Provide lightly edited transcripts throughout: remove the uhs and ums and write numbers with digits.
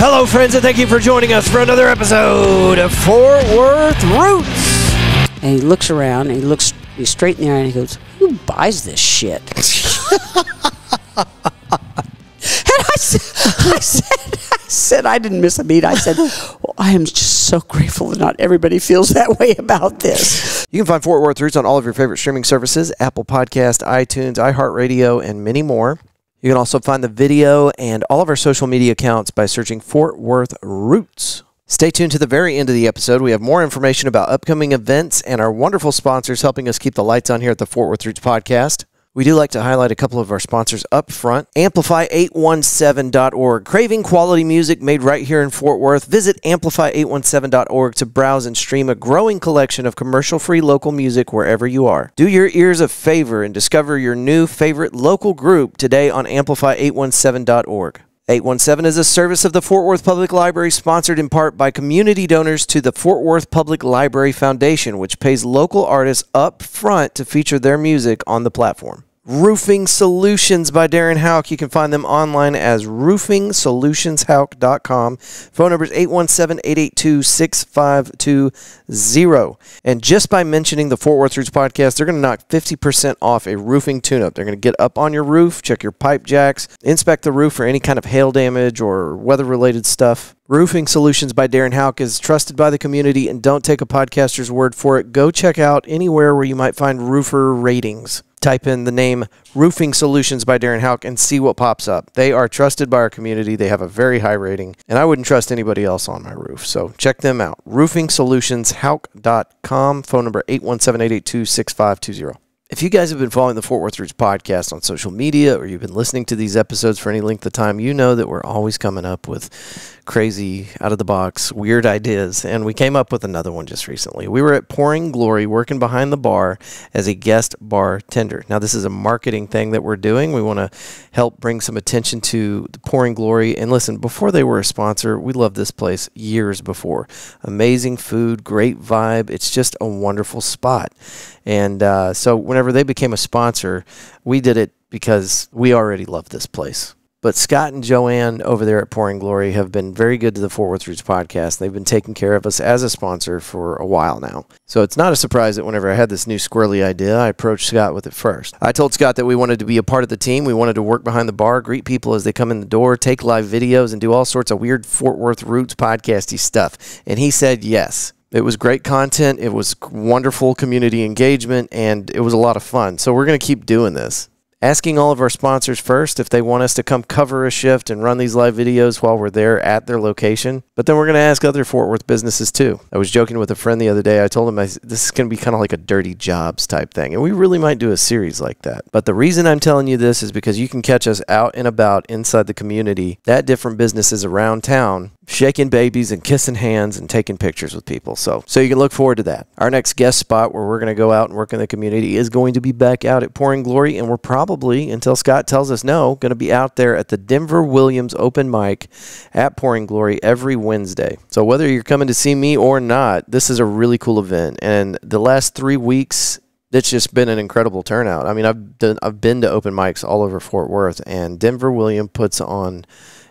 Hello, friends, and thank you for joining us for another episode of Fort Worth Roots. And he looks around, and he looks me straight in the eye, and he goes, "Who buys this shit?" And I said, I didn't miss a beat. I said, well, I am just so grateful that not everybody feels that way about this. You can find Fort Worth Roots on all of your favorite streaming services, Apple Podcast, iTunes, iHeartRadio, and many more. You can also find the video and all of our social media accounts by searching Fort Worth Roots. Stay tuned to the very end of the episode. We have more information about upcoming events and our wonderful sponsors helping us keep the lights on here at the Fort Worth Roots podcast. We do like to highlight a couple of our sponsors up front. Amplify817.org. Craving quality music made right here in Fort Worth. Visit Amplify817.org to browse and stream a growing collection of commercial-free local music wherever you are. Do your ears a favor and discover your new favorite local group today on Amplify817.org. 817 is a service of the Fort Worth Public Library, sponsored in part by community donors to the Fort Worth Public Library Foundation, which pays local artists up front to feature their music on the platform. Roofing Solutions by Darren Houck. You can find them online as roofingsolutionsHouck.com. Phone number is 817-882-6520. And just by mentioning the Fort Worth Roots podcast, they're going to knock 50% off a roofing tune-up. They're going to get up on your roof, check your pipe jacks, inspect the roof for any kind of hail damage or weather-related stuff. Roofing Solutions by Darren Houck is trusted by the community, and don't take a podcaster's word for it. Go check out anywhere where you might find roofer ratings. Type in the name Roofing Solutions by Darren Houck and see what pops up. They are trusted by our community. They have a very high rating, and I wouldn't trust anybody else on my roof. So check them out. RoofingSolutionsHouck.com. Phone number 817-882-6520. If you guys have been following the Fort Worth Roots podcast on social media, or you've been listening to these episodes for any length of time, you know that we're always coming up with crazy, out-of-the-box, weird ideas, and we came up with another one just recently. We were at Pouring Glory working behind the bar as a guest bartender. Now, this is a marketing thing that we're doing. We want to help bring some attention to the Pouring Glory. And listen, before they were a sponsor, we loved this place years before. Amazing food, great vibe. It's just a wonderful spot. And so whenever they became a sponsor, we did it because we already love this place. But Scott and Joanne over there at Pouring Glory have been very good to the Fort Worth Roots podcast. They've been taking care of us as a sponsor for a while now. So it's not a surprise that whenever I had this new squirrely idea, I approached Scott with it first. I told Scott that we wanted to be a part of the team. We wanted to work behind the bar, greet people as they come in the door, take live videos, and do all sorts of weird Fort Worth Roots podcasty stuff. And he said yes. It was great content. It was wonderful community engagement, and it was a lot of fun. So we're going to keep doing this. Asking all of our sponsors first if they want us to come cover a shift and run these live videos while we're there at their location. But then we're going to ask other Fort Worth businesses too. I was joking with a friend the other day. I told him this is going to be kind of like a dirty jobs type thing. And we really might do a series like that. But the reason I'm telling you this is because you can catch us out and about inside the community at different businesses around town, shaking babies and kissing hands and taking pictures with people. So you can look forward to that. Our next guest spot where we're going to go out and work in the community is going to be back out at Pouring Glory, and we're probably, until Scott tells us no, going to be out there at the Denver Williams open mic at Pouring Glory every Wednesday. So whether you're coming to see me or not, this is a really cool event. And the last 3 weeks, it's just been an incredible turnout. I mean, I've been to open mics all over Fort Worth, and Denver Williams puts on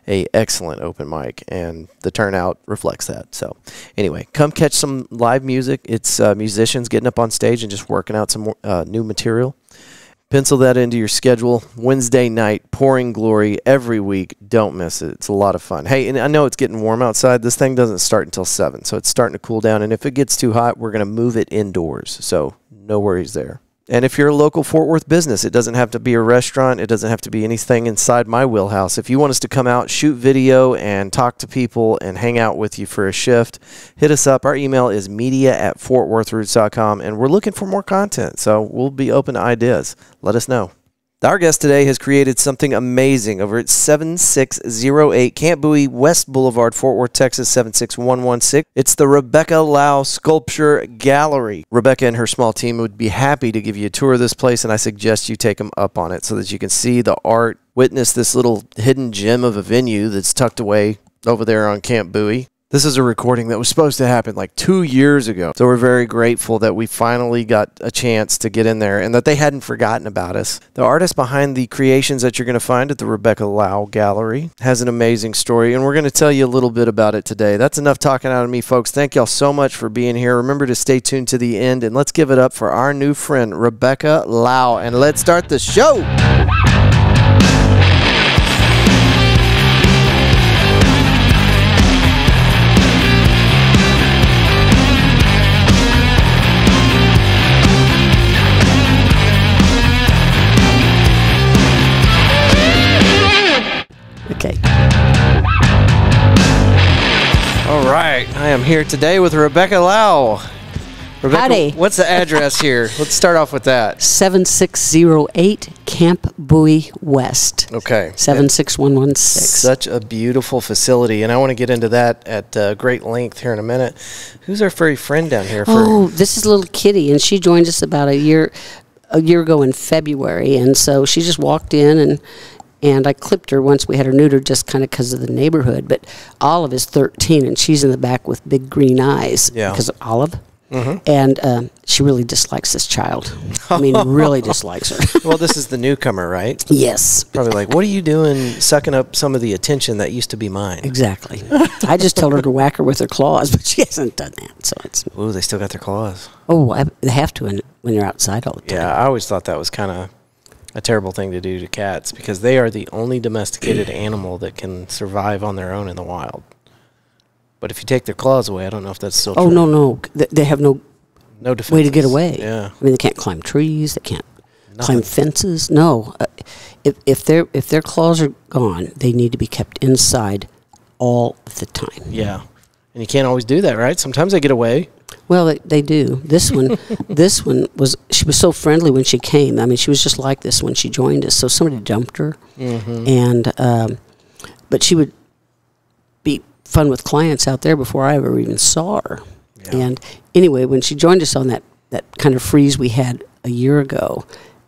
a excellent open mic, and the turnout reflects that. So anyway, come catch some live music. It's musicians getting up on stage and just working out some new material. Pencil that into your schedule. Wednesday night, Pouring Glory every week. Don't miss it. It's a lot of fun. Hey, and I know it's getting warm outside. This thing doesn't start until 7, so it's starting to cool down. And if it gets too hot, we're going to move it indoors. So no worries there. And if you're a local Fort Worth business, it doesn't have to be a restaurant. It doesn't have to be anything inside my wheelhouse. If you want us to come out, shoot video, and talk to people and hang out with you for a shift, hit us up. Our email is media@fortworthroots.com, and we're looking for more content, so we'll be open to ideas. Let us know. Our guest today has created something amazing over at 7608 Camp Bowie West Boulevard, Fort Worth, Texas, 76116. It's the Rebecca Lau Sculpture Gallery. Rebecca and her small team would be happy to give you a tour of this place, and I suggest you take them up on it so that you can see the art, witness this little hidden gem of a venue that's tucked away over there on Camp Bowie. This is a recording that was supposed to happen like 2 years ago. So we're very grateful that we finally got a chance to get in there and that they hadn't forgotten about us. The artist behind the creations that you're going to find at the Rebecca Lau Gallery has an amazing story, and we're going to tell you a little bit about it today. That's enough talking out of me, folks. Thank y'all so much for being here. Remember to stay tuned to the end, and let's give it up for our new friend, Rebecca Lau, and let's start the show. Okay. All right. I am here today with Rebecca Lau. Rebecca, Howdy. what's the address here? Let's start off with that. 7608 Camp Bowie West. Okay. 76116. Such a beautiful facility, and I want to get into that at great length here in a minute. Who's our furry friend down here? Oh, this is little Kitty, and she joined us about a year ago in February, and so she just walked in, and I clipped her once we had her neutered just kind of because of the neighborhood. But Olive is 13, and she's in the back with big green eyes because of Olive. Mm-hmm. And she really dislikes this child. I mean, really dislikes her. Well, this is the newcomer, right? Yes. Probably like, what are you doing sucking up some of the attention that used to be mine? Exactly. I just told her to whack her with her claws, but she hasn't done that. So it's. Ooh, they still got their claws. Oh, they have to when you're outside all the time. Yeah, I always thought that was kind of a terrible thing to do to cats because they are the only domesticated animal that can survive on their own in the wild. But if you take their claws away, I don't know if that's still true. Oh, no. They have no defenses. way to get away. Yeah. I mean, they can't climb trees. They can't climb fences. No. If their claws are gone, they need to be kept inside all the time. Yeah. And you can't always do that, right? Sometimes they get away. Well, they do. This one, she was so friendly when she came. I mean, she was just like this when she joined us. So somebody dumped her, and but she would be fun with clients out there before I ever even saw her. Yeah. And anyway, when she joined us on that kind of freeze we had a year ago,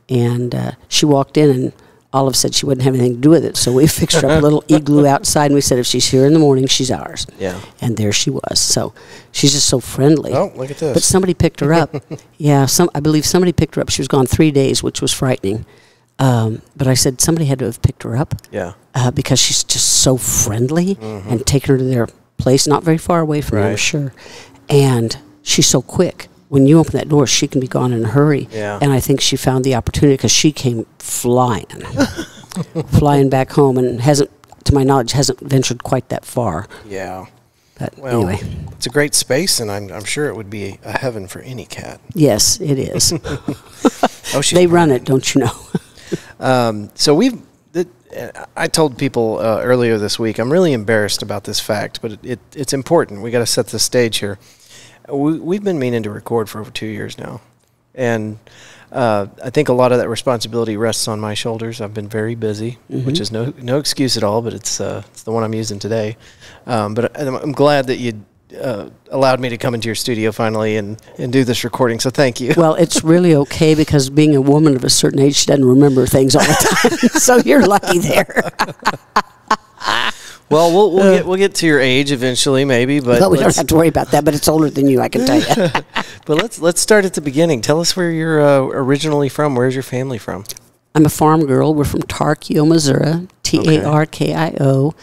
and she walked in and Olive said she wouldn't have anything to do with it, so we fixed her up a little igloo outside, and we said if she's here in the morning, she's ours. Yeah. And there she was. So she's just so friendly. Oh, look at this. But somebody picked her up. Yeah, I believe somebody picked her up. She was gone 3 days, which was frightening. But I said somebody had to have picked her up. Yeah. Because she's just so friendly and taken her to their place, not very far away from them, sure. And she's so quick. When you open that door, she can be gone in a hurry. Yeah. And I think she found the opportunity because she came flying, flying back home, and to my knowledge, hasn't ventured quite that far. Yeah. But well, anyway. It's a great space, and I'm sure it would be a heaven for any cat. Yes, it is. They run it, don't you know? So I told people earlier this week, I'm really embarrassed about this fact, but it's important. We got to set the stage here. We've been meaning to record for over 2 years now, and I think a lot of that responsibility rests on my shoulders. I've been very busy, which is no excuse at all, but it's the one I'm using today. But I'm glad that you allowed me to come into your studio finally and do this recording, so thank you. Well, it's really okay because being a woman of a certain age, she doesn't remember things all the time, so you're lucky there. Well, we'll get to your age eventually, maybe, but we don't have to worry about that. But it's older than you, I can tell you. But let's start at the beginning. Tell us where you're originally from. Where's your family from? I'm a farm girl. We're from Tarkio, Missouri. Tarkio.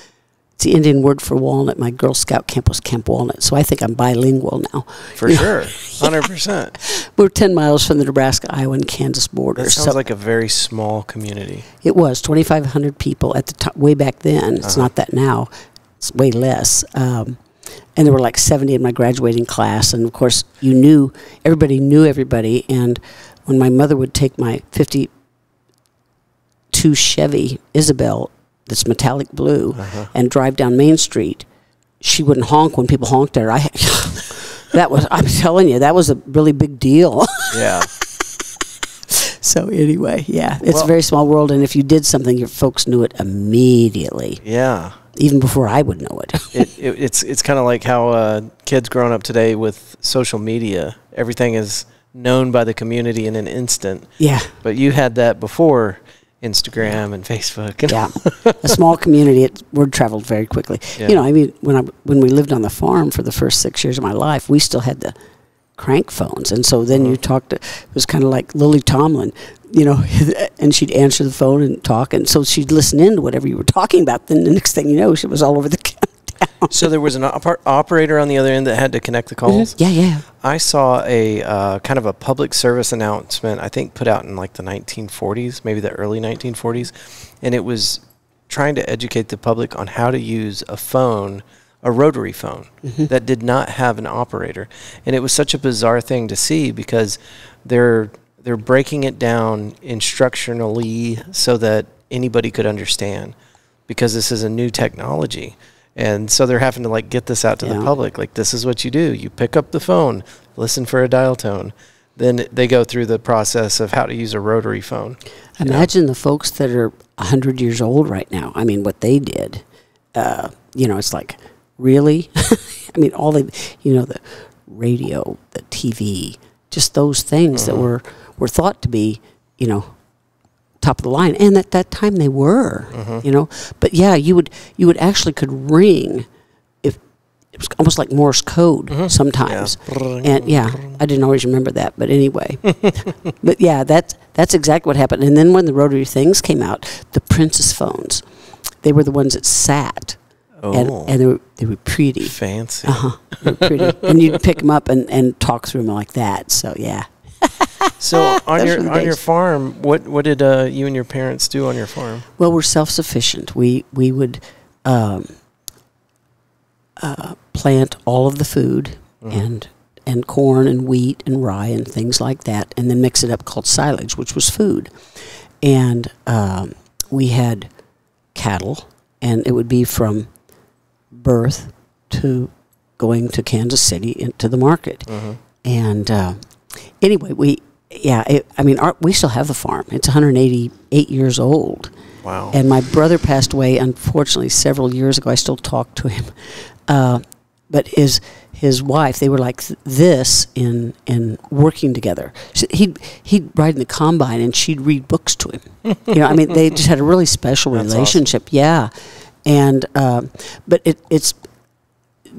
It's the Indian word for walnut. My Girl Scout camp was Camp Walnut, so I think I'm bilingual now. For sure, 100%. We're 10 miles from the Nebraska, Iowa, and Kansas border. That sounds like a very small community. It was 2,500 people at the top, way back then. It's not that now. It's way less. And there were like 70 in my graduating class, and of course, everybody knew everybody. And when my mother would take my 52 Chevy Isabel, that's metallic blue, and drive down Main Street, she wouldn't honk when people honked at her. I'm telling you, that was a really big deal. Yeah. So anyway, yeah, it's a very small world, and if you did something, your folks knew it immediately. Yeah. Even before I would know it. It's kind of like how kids growing up today with social media, everything is known by the community in an instant. Yeah. But you had that before. Instagram and Facebook. Yeah, a small community. Word traveled very quickly. Yeah. You know, I mean, when we lived on the farm for the first 6 years of my life, we still had the crank phones, and so then you talked to, it was kind of like Lily Tomlin, you know, and she'd answer the phone and talk, and so she'd listen in to whatever you were talking about. Then the next thing you know, she was all over the town. So there was an operator on the other end that had to connect the calls? Mm-hmm. Yeah. I saw a kind of a public service announcement, I think put out in like the 1940s, maybe the early 1940s, and it was trying to educate the public on how to use a phone, a rotary phone, that did not have an operator. And it was such a bizarre thing to see because they're breaking it down instructionally so that anybody could understand, because this is a new technology. And so they're having to like get this out to the public. Like, this is what you do. You pick up the phone, listen for a dial tone. Then they go through the process of how to use a rotary phone. Imagine the folks that are 100 years old right now. I mean, what they did, you know, it's like, really? I mean, all the, you know, the radio, the TV, just those things that were thought to be, you know, top of the line, and at that time they were, you know. But yeah, you would actually could ring, if it was almost like Morse code sometimes. And yeah, I didn't always remember that, but anyway. But yeah, that's exactly what happened. And then when the rotary things came out, the Princess phones, they were the ones that sat. And they were pretty. Fancy. They were pretty. And you'd pick them up and talk through them like that. So yeah. So on your farm, what did you and your parents do on your farm? Well, we're self-sufficient. We would plant all of the food and corn and wheat and rye and things like that, and then mix it up, called silage, which was food. And we had cattle, and it would be from birth to going to Kansas City to the market. And anyway, we still have the farm. It's 188 years old. Wow. And my brother passed away, unfortunately, several years ago. I still talk to him. But his wife, they were like this in working together. He'd ride in the combine, and she'd read books to him. You know, I mean, they just had a really special relationship. Awesome. Yeah. And but it's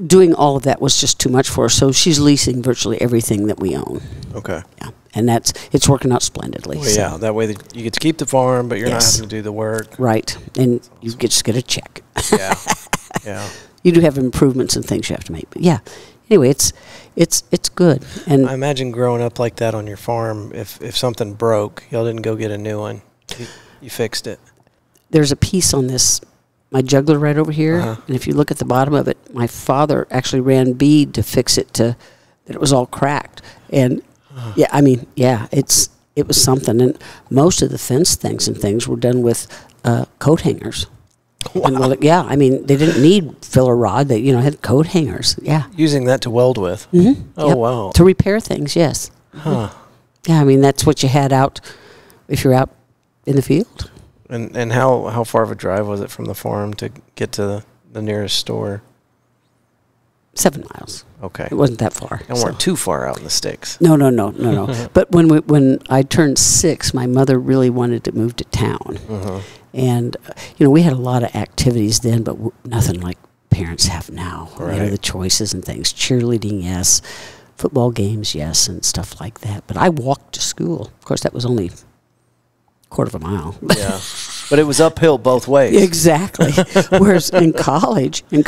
doing all of that was just too much for her. So she's leasing virtually everything that we own. Okay. Yeah. And it's working out splendidly. Well, yeah, that way you get to keep the farm, but you're not having to do the work. Right. And you just get a check. Yeah. Yeah. You do have improvements and things you have to make. But yeah. Anyway, it's good. And I imagine growing up like that on your farm, if something broke, y'all didn't go get a new one. You fixed it. There's a piece on this, my juggler right over here, and if you look at the bottom of it, my father actually ran bead to fix it that it was all cracked. And yeah, I mean, yeah, it was something. And most of the fence things were done with coat hangers. Wow. And yeah, I mean, they didn't need filler rod. They had coat hangers. Yeah, using that to weld with. Oh, yep. Wow. To repair things, yes. Yeah, I mean, that's what you had out if you're out in the field. And how far of a drive was it from the farm to get to the nearest store? 7 miles. Okay. It wasn't that far. And weren't too far out in the sticks. No. But when I turned 6, my mother really wanted to move to town. And, we had a lot of activities then, but nothing like parents have now. Right. The choices and things. Cheerleading, yes. Football games, yes, and stuff like that. But I walked to school. Of course, that was only quarter of a mile. Yeah. But it was uphill both ways. Exactly. Whereas in college, I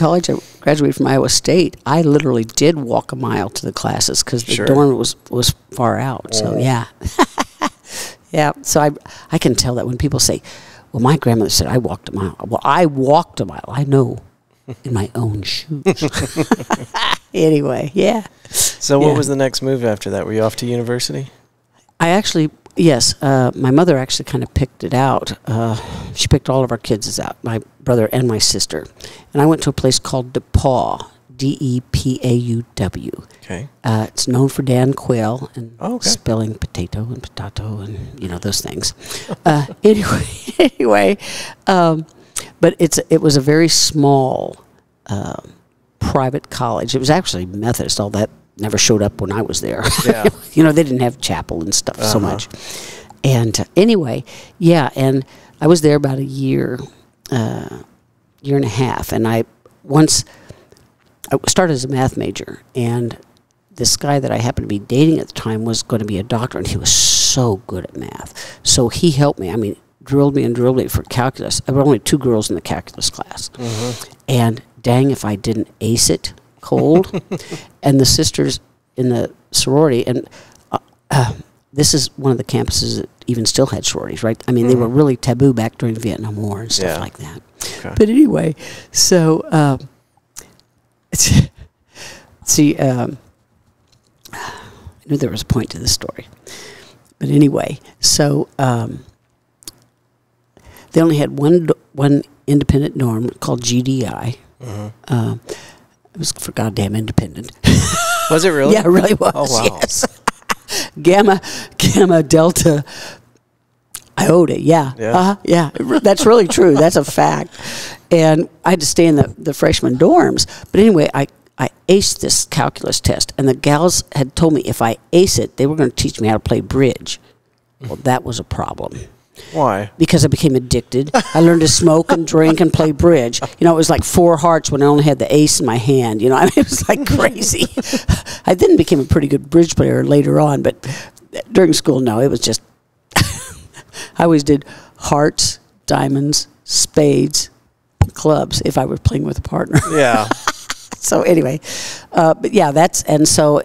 graduated from Iowa State. I literally did walk a mile to the classes because the dorm was far out. So yeah, yeah. So I can tell that when people say, "Well, my grandmother said I walked a mile." Well, I walked a mile. I know in my own shoes. Anyway, yeah. So what was the next move after that? Were you off to university? Yes, my mother actually kind of picked it out. She picked all of our kids out, my brother and my sister. And I went to a place called DePauw, D-E-P-A-U-W. Okay. It's known for Dan Quayle and spelling potato and those things. Anyway, but it was a very small private college. It was actually Methodist, all that. Never showed up when I was there. Yeah. They didn't have chapel and stuff so much. And anyway, yeah, and I was there about a year, year and a half, and I started as a math major, and this guy that I happened to be dating at the time was going to be a doctor, and he was so good at math. So he helped me. I mean, drilled me for calculus. There were only 2 girls in the calculus class. And dang if I didn't ace it cold. And the sisters in the sorority, and this is one of the campuses that even still had sororities, right? I mean, they were really taboo back during the Vietnam War and stuff like that. Okay. But anyway, so, see, I knew there was a point to this story. But anyway, so they only had one independent dorm called GDI. It was for goddamn independent. Was it really? Yeah, it really was. Oh, wow. Yes. Gamma Delta Iota. Yeah. Yeah. That's really true. That's a fact. And I had to stay in the freshman dorms. But anyway, I aced this calculus test, and the gals had told me if I ace it, they were going to teach me how to play bridge. Well, that was a problem. Why? Because I became addicted. I learned to smoke and drink and play bridge. You know, it was like 4 hearts when I only had the ace in my hand. You know, I mean, it was like crazy. I then became a pretty good bridge player later on, but during school, no, it was just, I always did hearts, diamonds, spades, clubs if I were playing with a partner. Yeah. So anyway, but yeah, and so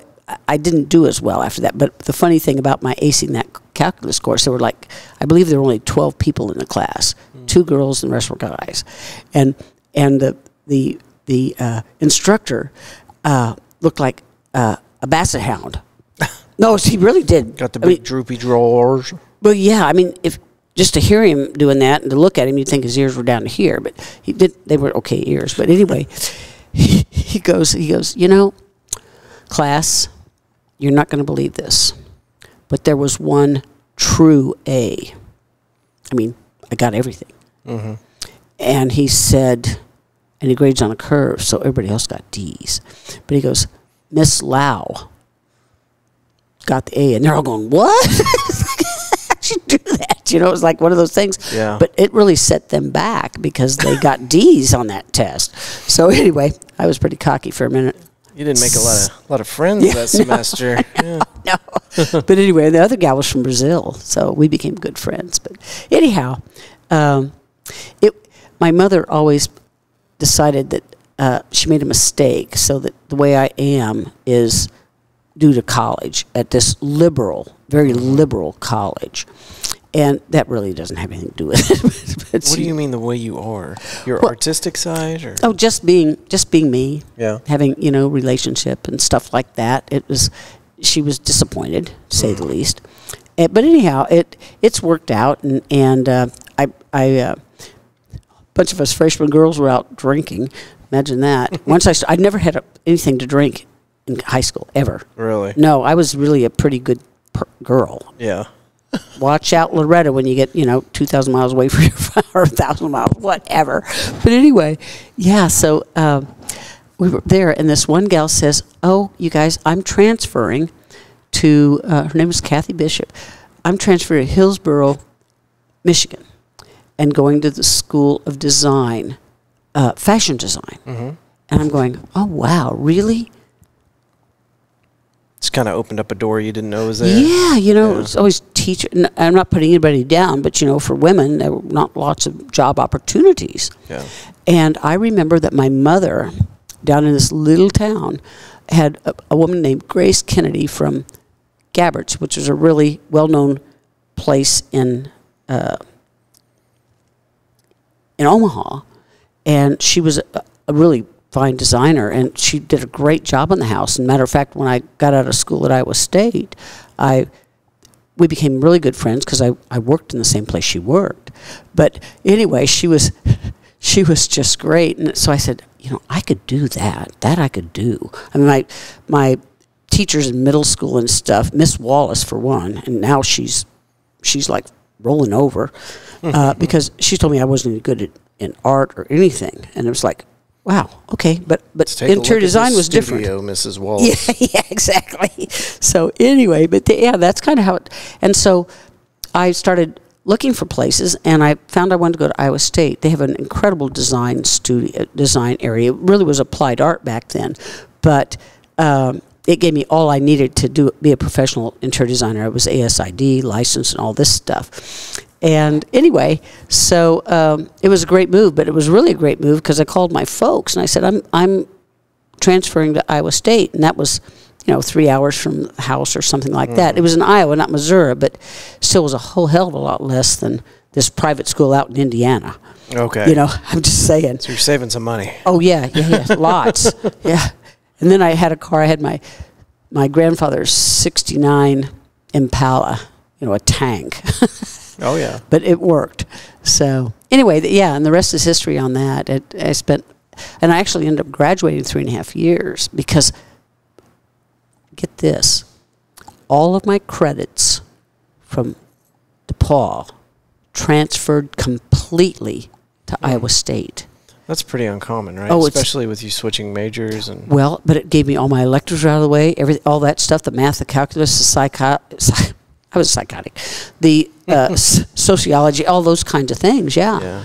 I didn't do as well after that. But the funny thing about my acing that calculus course, there were I believe there were only 12 people in the class, 2 girls and the rest were guys, and the instructor looked like a basset hound. No, he really did. Got the big droopy drawers. Well, yeah, I mean, if just to hear him doing that and to look at him, you'd think his ears were down to here, but they were okay ears. But anyway, he goes, you know, class, you're not going to believe this, but there was one true A. I mean, I got everything. And he said, and he grades on a curve, so everybody else got D's. But he goes, Miss Lau got the A, and they're all going, what? How'd you do that? You know, it was like one of those things. Yeah. But it really set them back because they got D's on that test. So anyway, I was pretty cocky for a minute. You didn't make a lot of friends that semester. No. But anyway, the other gal was from Brazil, so we became good friends. But anyhow, my mother always decided that she made a mistake, so that the way I am is due to college at this very liberal college. And that really doesn't have anything to do with it. What do you mean the way you are? Your artistic side? Or? Oh, just being me. Yeah. Having, relationship and stuff like that. She was disappointed, to say the least. But anyhow, it's worked out, and a bunch of us freshman girls were out drinking. Imagine that. I'd never had anything to drink in high school, ever. Really? No, I was really a pretty good girl. Yeah. Watch out, Loretta, when you get, 2,000 miles away from your or 1,000 miles, whatever. But anyway, yeah, so we were there, and this one gal says, oh, you guys, I'm transferring to, her name is Kathy Bishop, I'm transferring to Hillsboro, Michigan, and going to the School of Design, fashion design. And I'm going, oh, wow, really? It's kind of opened up a door you didn't know was there. Yeah, it's always teacher. I'm not putting anybody down, but for women, there were not lots of job opportunities. Yeah. And I remember that my mother, down in this little town, had a woman named Grace Kennedy from Gabberts, which is a really well-known place in Omaha, and she was a really fine designer, and she did a great job on the house. And matter of fact, when I got out of school at Iowa State, we became really good friends because I worked in the same place she worked. But anyway, she was just great, and so I said, I could do that. That I could do. I mean, my teachers in middle school and stuff, Miss Wallace for one, and now she's like rolling over because she told me I wasn't any good in art or anything, and it was like, wow, okay, but interior design was different. Mrs. Wallace. Yeah, exactly. So anyway, but that's kind of how it. And so I started looking for places, and I found I wanted to go to Iowa State. They have an incredible design area. It really was applied art back then, but it gave me all I needed to be a professional interior designer. I was ASID licensed and all this stuff. And anyway, so it was a great move, but it was really a great move because I called my folks and I said, I'm transferring to Iowa State, and that was 3 hours from the house or something like that. It was in Iowa, not Missouri, but still was a whole hell of a lot less than this private school out in Indiana. Okay. I'm just saying. So you're saving some money. Oh, yeah, lots. Yeah. And then I had a car. I had my grandfather's 69 Impala, a tank. Oh, yeah. But it worked. So anyway, and the rest is history on that. And I actually ended up graduating 3.5 years because, get this, all of my credits from DePaul transferred completely to Iowa State. That's pretty uncommon, right? Oh, especially with you switching majors and. Well, but it gave me all my electives out of the way, all that stuff, the math, the calculus, I was psychotic, the sociology, all those kinds of things. Yeah.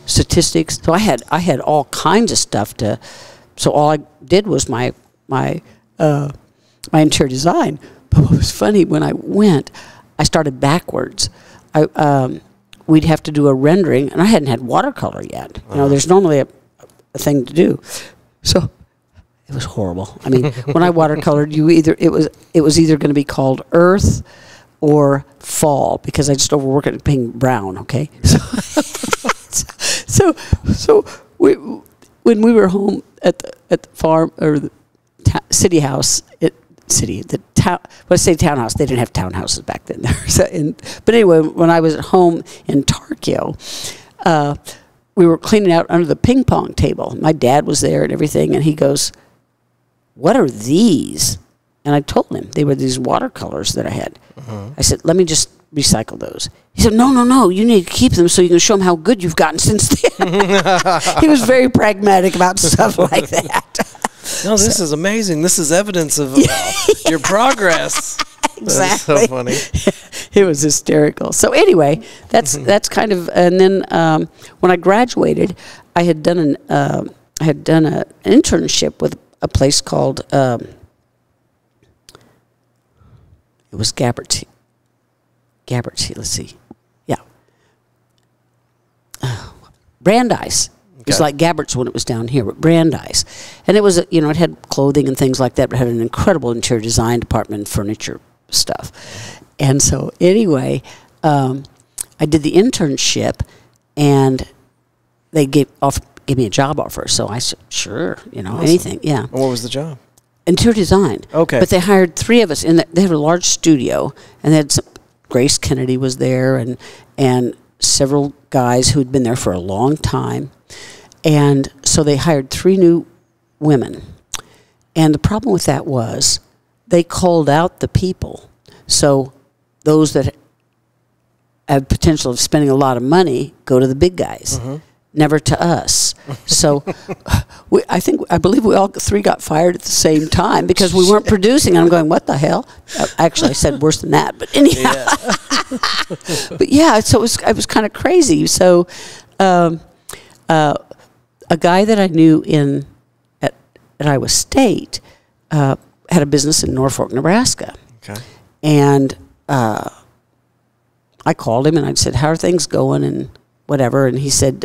Statistics. So I had all kinds of stuff to. So all I did was my interior design. But what was funny, when I went, I started backwards. We'd have to do a rendering, and I hadn't had watercolor yet. There's normally a thing to do. So it was horrible. I mean, when I watercolored, it was either going to be called Earth or Fall, because I just overworked it being brown. Okay, so when we were home at the farm or the city house, townhouse. They didn't have townhouses back then. But anyway, when I was at home in Tarkio, we were cleaning out under the ping pong table. My dad was there and everything, and he goes, "What are these?" And I told him they were these watercolors that I had. I said, "Let me just recycle those." He said, No, you need to keep them so you can show them how good you've gotten since then. He was very pragmatic about stuff like that. No, this is amazing. This is evidence of your progress. Exactly. That's so funny. It was hysterical. So anyway, that's kind of. And then when I graduated, I had done an internship with a place called. It was Gabberty. Let's see. Yeah. Brandeis. It was like Gabbert's when it was down here, but Brandeis. And it was, it had clothing and things like that, but it had an incredible interior design department and furniture stuff. And so anyway, I did the internship, and they gave me a job offer. So I said, sure, awesome. Anything, yeah. And what was the job? Interior design. Okay. But they hired 3 of us. They had a large studio, and they had Grace Kennedy was there, and several guys who'd been there for a long time. And so they hired 3 new women. And the problem with that was they called out the people. So those that have potential of spending a lot of money go to the big guys, never to us. So I believe we all 3 got fired at the same time because we weren't producing. And I'm going, what the hell? Actually, I said worse than that. But anyhow. Yeah. But yeah, so it was kind of crazy. So a guy that I knew at Iowa State had a business in Norfolk, Nebraska. Okay. And I called him and I said, how are things going and whatever? And he said,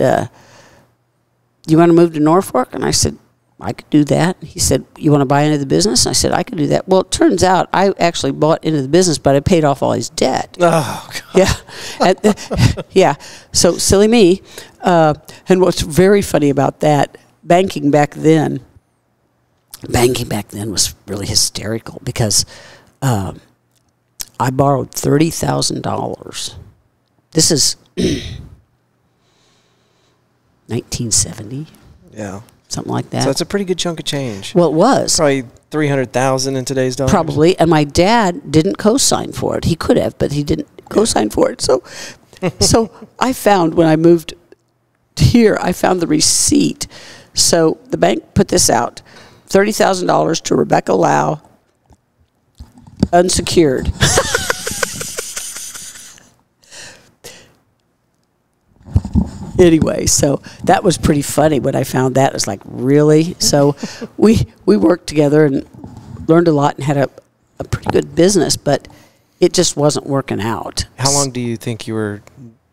you want to move to Norfolk? And I said, I could do that. He said, you want to buy into the business? And I said, I could do that. Well, it turns out I actually bought into the business, but I paid off all his debt. Oh, God. Yeah. Yeah. So silly me. And what's very funny about that, banking back then was really hysterical because I borrowed $30,000. This is 1970. Yeah. Something like that. So that's a pretty good chunk of change. Well, it was. Probably $300,000 in today's dollars. Probably. And my dad didn't co-sign for it. He could have, but he didn't co-sign for it. So I found when I moved here, I found the receipt. So the bank put this out, $30,000 to Rebecca Lau, unsecured. Anyway, so that was pretty funny when I found that. It was like, really? So we worked together and learned a lot and had a pretty good business, but it just wasn't working out. How long do you think you were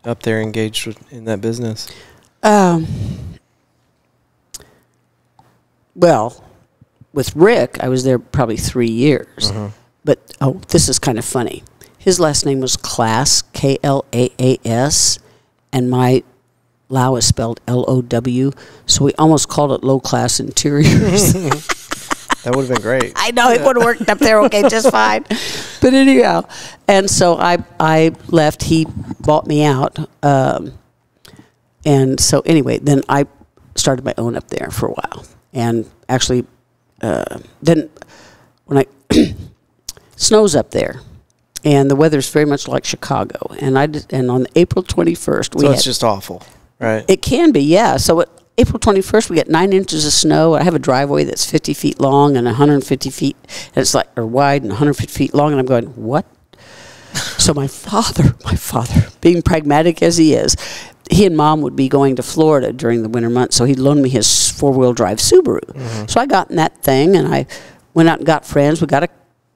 up there engaged in that business? Well, with Rick, I was there probably 3 years. But, this is kind of funny. His last name was Class, Klaas, and my Low is spelled Low, so we almost called it Low Class Interiors. That would have been great. I know, it would have worked up there okay, just fine. But anyhow, and so I left. He bought me out. And so anyway, then I started my own up there for a while. And actually, then when snows up there, and the weather's very much like Chicago. And on April 21st, so it's just awful, right? It can be, yeah. So April 21st, we get 9 inches of snow. I have a driveway that's 50 feet long and 150 feet, and it's like, or wide and 150 feet long, and I'm going, what? So my father, being pragmatic as he is, he and Mom would be going to Florida during the winter months, so he'd loan me his four-wheel drive Subaru. So I got in that thing, and I went out and got friends. We got a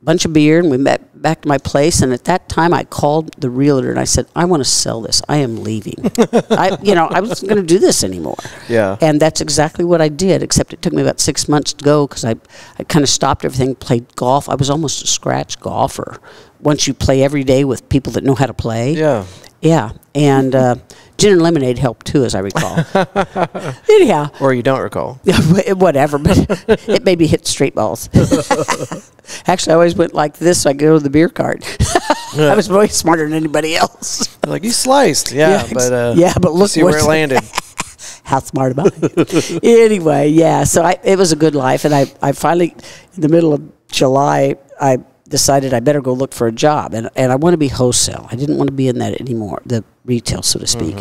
bunch of beer, and we met back to my place, and at that time I called the realtor and I said, I want to sell this. I am leaving. I wasn't going to do this anymore. Yeah. And that's exactly what I did, except it took me about 6 months to go because I kind of stopped everything, played golf. I was almost a scratch golfer. Once you play every day with people that know how to play. Yeah. Yeah. And gin and lemonade helped too, as I recall. Anyhow. Or you don't recall. Whatever, but it made me hit straight balls. Actually, I always went like this so I could go to the beer cart. I was really smarter than anybody else. Like, you sliced. Yeah, but look see where it landed. How smart am I? Anyway, yeah, so it was a good life, and I finally, in the middle of July, I decided I better go look for a job, and I want to be wholesale. I didn't want to be in that anymore, the retail, so to speak.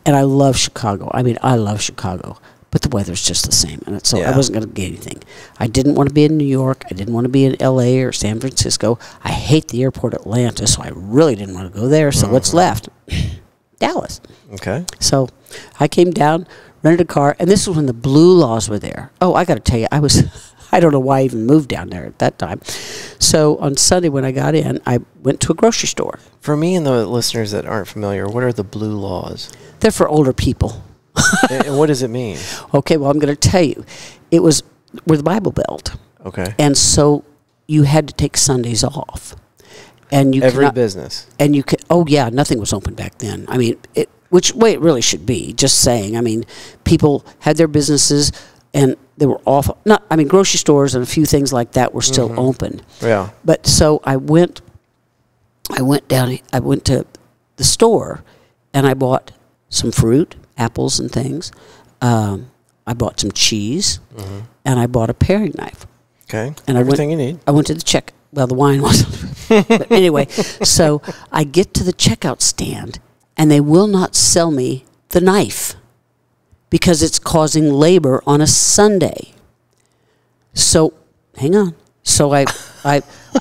And I love Chicago. I mean, I love Chicago, but the weather's just the same, and so I wasn't going to get anything. I didn't want to be in New York. I didn't want to be in L.A. or San Francisco. I hate the airport Atlanta, so I really didn't want to go there. So what's left? Dallas. Okay. So I came down, rented a car, and this was when the blue laws were there. Oh, I got to tell you, I don't know why I even moved down there at that time. So on Sunday when I got in, I went to a grocery store. For me and the listeners that aren't familiar, what are the blue laws? They're for older people. And what does it mean? Okay, well, I'm going to tell you. We're the Bible Belt. Okay. And so you had to take Sundays off. And you Every business. And you could, oh yeah, nothing was open back then. I mean, which way it really should be, just saying. I mean, people had their businesses and they were awful. Grocery stores and a few things like that were still open. Yeah. But so I went to the store and I bought some fruit, apples and things. I bought some cheese and I bought a paring knife. Okay. And everything you need. I went to the well, the wine wasn't. But anyway, so I get to the checkout stand and they will not sell me the knife because it's causing labor on a Sunday. So, hang on. So I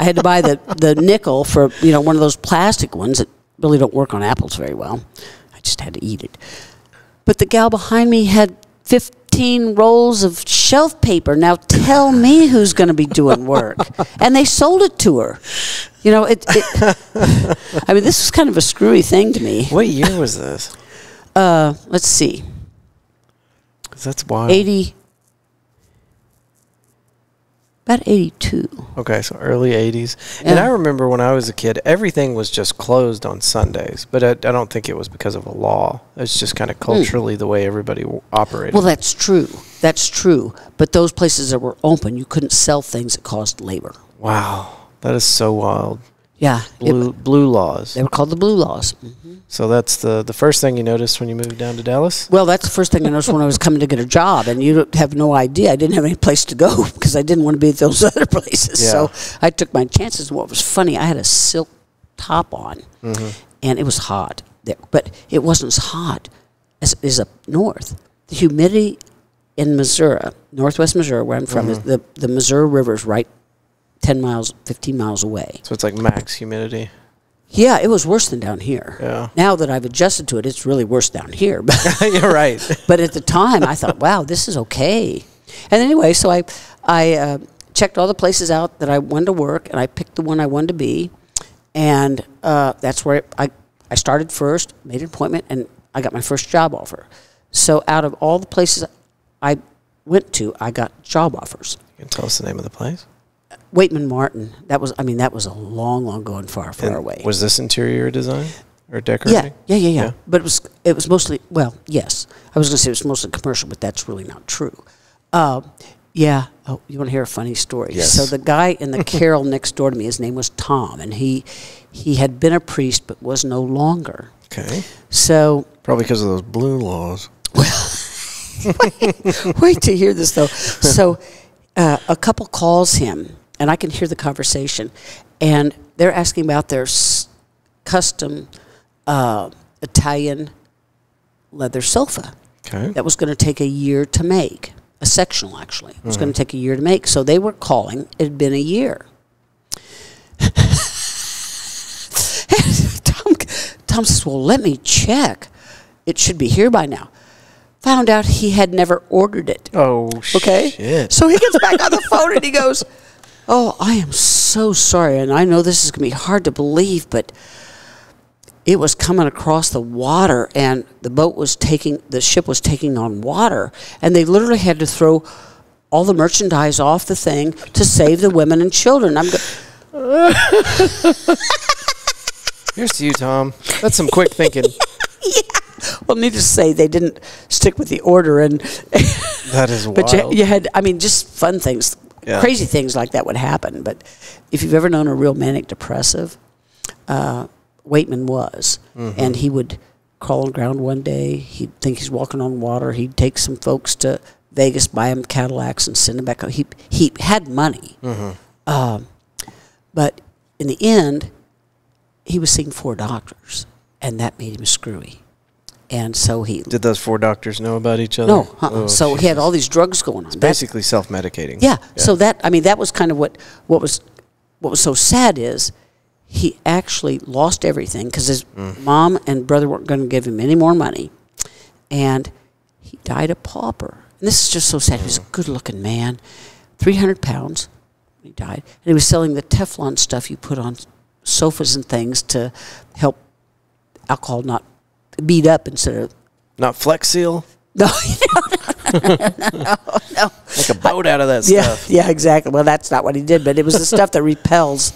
had to buy the nickel for, one of those plastic ones that really don't work on apples very well. I just had to eat it. But the gal behind me had 15 rolls of shelf paper. Now tell me who's going to be doing work. And they sold it to her. I mean, this was kind of a screwy thing to me. What year was this? Let's see. 'Cause that's wild. About 82. Okay, so early 80s. Yeah. And I remember when I was a kid, everything was just closed on Sundays. But I don't think it was because of a law. It's just kind of culturally the way everybody operated. Well, that's true. That's true. But those places that were open, you couldn't sell things that caused labor. Wow. That is so wild. Yeah. Blue laws. They were called the blue laws. So that's the first thing you noticed when you moved down to Dallas? Well, that's the first thing I noticed when I was coming to get a job, and you have no idea. I didn't have any place to go because I didn't want to be at those other places. Yeah. So I took my chances. And what was funny, I had a silk top on, and it was hot there, but it wasn't as hot as it is up north. The humidity in Missouri, northwest Missouri, where I'm from, is the Missouri River is right 10 miles, 15 miles away. So it's like max humidity? Yeah, it was worse than down here. Yeah. Now that I've adjusted to it, it's really worse down here. You're right. But at the time, I thought, wow, this is okay. And anyway, so I checked all the places out that I wanted to work, and I picked the one I wanted to be. And that's where I started first, made an appointment, and I got my first job offer. So out of all the places I went to, I got job offers. You can tell us the name of the place? Waitman Martin. That was a long, long ago and far, far away. Was this interior design or decorating? Yeah. But it was mostly, well, yes. I was going to say it was mostly commercial, but that's really not true. Yeah. Oh, you want to hear a funny story? Yes. So the guy in the Carol next door to me, his name was Tom, and he had been a priest but was no longer. Okay. So probably because of those blue laws. Wait to hear this, though. So a couple calls him, and I can hear the conversation, and they're asking about their custom Italian leather sofa. Okay. That was going to take a year to make. A sectional, actually. It was going to take a year to make. So they were calling. It had been a year. Tom says, well, let me check. It should be here by now. Found out he had never ordered it. Oh, okay? Shit. So he gets back on the phone and he goes, oh, I am so sorry. And I know this is going to be hard to believe, but it was coming across the water, and the ship was taking on water, and they literally had to throw all the merchandise off the thing to save the women and children. Here's to you, Tom. That's some quick thinking. Yeah. Well, needless to say, they didn't stick with the order, and that is wild. But you had, just fun things, crazy things like that would happen. But if you've ever known a real manic depressive, Waitman was, and he would crawl on ground one day. He'd think he's walking on water. He'd take some folks to Vegas, buy them Cadillacs, and send them back home. He had money, but in the end, he was seeing 4 doctors, and that made him screwy. And so did those 4 doctors know about each other? No. So he had all these drugs going on. It's basically self-medicating. Yeah. So that was kind of what was so sad is he actually lost everything because his mom and brother weren't going to give him any more money, and he died a pauper. And this is just so sad. He was a good-looking man, 300 pounds when he died, and he was selling the Teflon stuff you put on sofas and things to help alcohol not beat up instead of... Not Flex Seal? No. Like a boat out of that stuff. Yeah, exactly. Well, that's not what he did, but it was the stuff that repels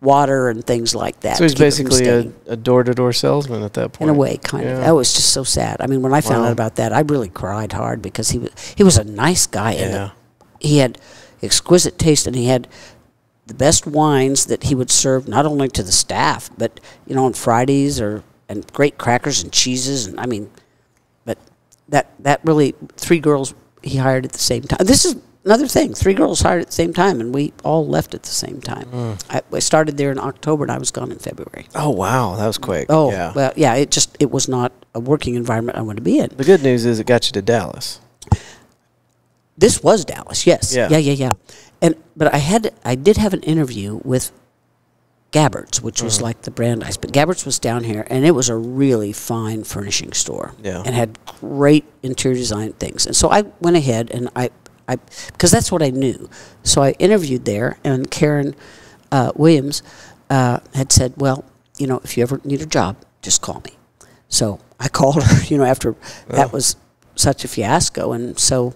water and things like that. So he's basically a door-to-door salesman at that point. In a way, kind of. That was just so sad. When I found out about that, I really cried hard because he was a nice guy. Yeah. He had exquisite taste, and he had the best wines that he would serve not only to the staff, but on Fridays and great crackers and cheeses, and but that really 3 girls he hired at the same time. This is another thing. 3 girls hired at the same time, and we all left at the same time. I started there in October, and I was gone in February. Oh wow, that was quick. Oh yeah. Well, yeah. It was not a working environment I wanted to be in. The good news is it got you to Dallas. This was Dallas, yes. Yeah. But I did have an interview with Gabbard's, which was like the Brandeis, but Gabbard's was down here, and it was a really fine furnishing store, and had great interior design things. And so I went ahead and I because that's what I knew. So I interviewed there, and Karen Williams had said, well, if you ever need a job, just call me. So I called her, after that was such a fiasco, and so.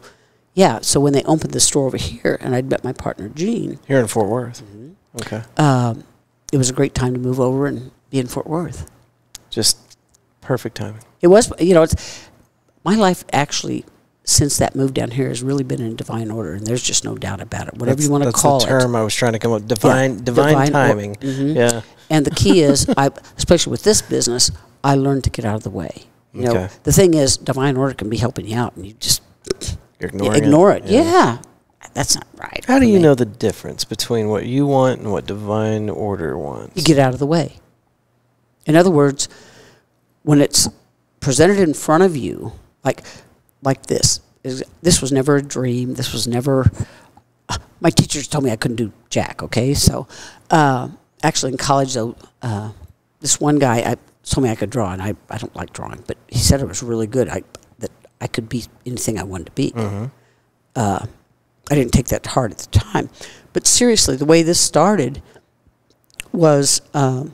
Yeah, so when they opened the store over here, and I'd met my partner, Gene. Here in Fort Worth. Okay. It was a great time to move over and be in Fort Worth. Just perfect timing. It was, it's my life actually, since that move down here, has really been in divine order, and there's just no doubt about it. Whatever you want to call it. That's the term I was trying to come up with. Divine timing. Yeah. And the key is, especially with this business, I learned to get out of the way. The thing is, divine order can be helping you out, and you just... Ignore it. Yeah. That's not right. How do you know the difference between what you want and what divine order wants? You get out of the way. In other words, when it's presented in front of you, like this was never a dream. This was never... my teachers told me I couldn't do jack, okay? So, actually in college, though, this one guy told me I could draw, and I don't like drawing, but he said it was really good. That I could be anything I wanted to be. I didn't take that to heart at the time, but seriously, the way this started was our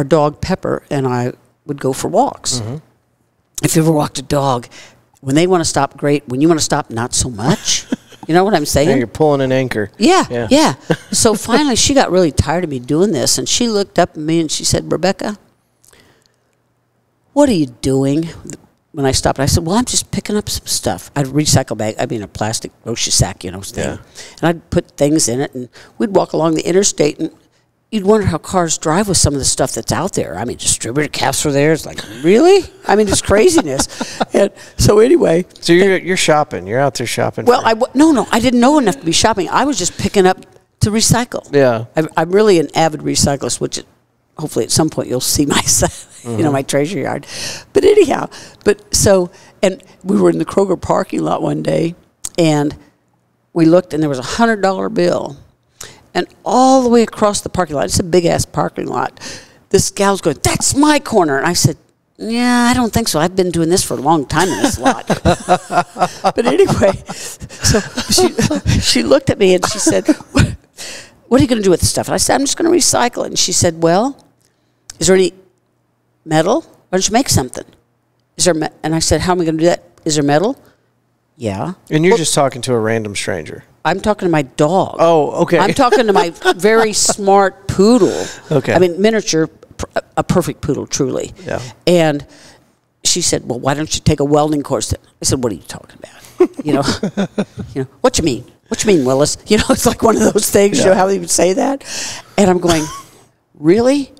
dog Pepper and I would go for walks. If you ever walked a dog, when they want to stop, great. When you want to stop, not so much. You know what I'm saying? Yeah, you're pulling an anchor. Yeah. So finally, she got really tired of me doing this, and she looked up at me and she said, "Rebecca, what are you doing?" When I stopped, I said, "Well, I'm just picking up some stuff." I'd recycle bag. I mean, a plastic grocery sack, thing. And I'd put things in it, and we'd walk along the interstate, and you'd wonder how cars drive with some of the stuff that's out there. I mean, distributor caps were there. It's like, really? I mean, it's craziness. And so anyway. So you're shopping. You're out there shopping. Well, no, I didn't know enough to be shopping. I was just picking up to recycle. Yeah. I'm really an avid recyclist, which hopefully at some point you'll see my, my treasure yard. But anyhow, and we were in the Kroger parking lot one day, and we looked, and there was a $100 bill. And all the way across the parking lot, it's a big-ass parking lot, this gal's going, "That's my corner." And I said, "Yeah, I don't think so. I've been doing this for a long time in this lot." But anyway, so she looked at me and she said, "What are you going to do with the stuff?" And I said, "I'm just going to recycle it." And she said, "Well, is there any metal? Why don't you make something?" And I said, "How am I going to do that? Is there metal?" "Yeah." And you're just talking to a random stranger. I'm talking to my dog. Oh, okay. I'm talking to my very smart poodle. Okay. I mean, miniature, a perfect poodle, truly. Yeah. And she said, "Well, why don't you take a welding course?" I said, "What are you talking about?" What you mean? What you mean, Willis? It's like one of those things. You know how they would say that? And I'm going, really?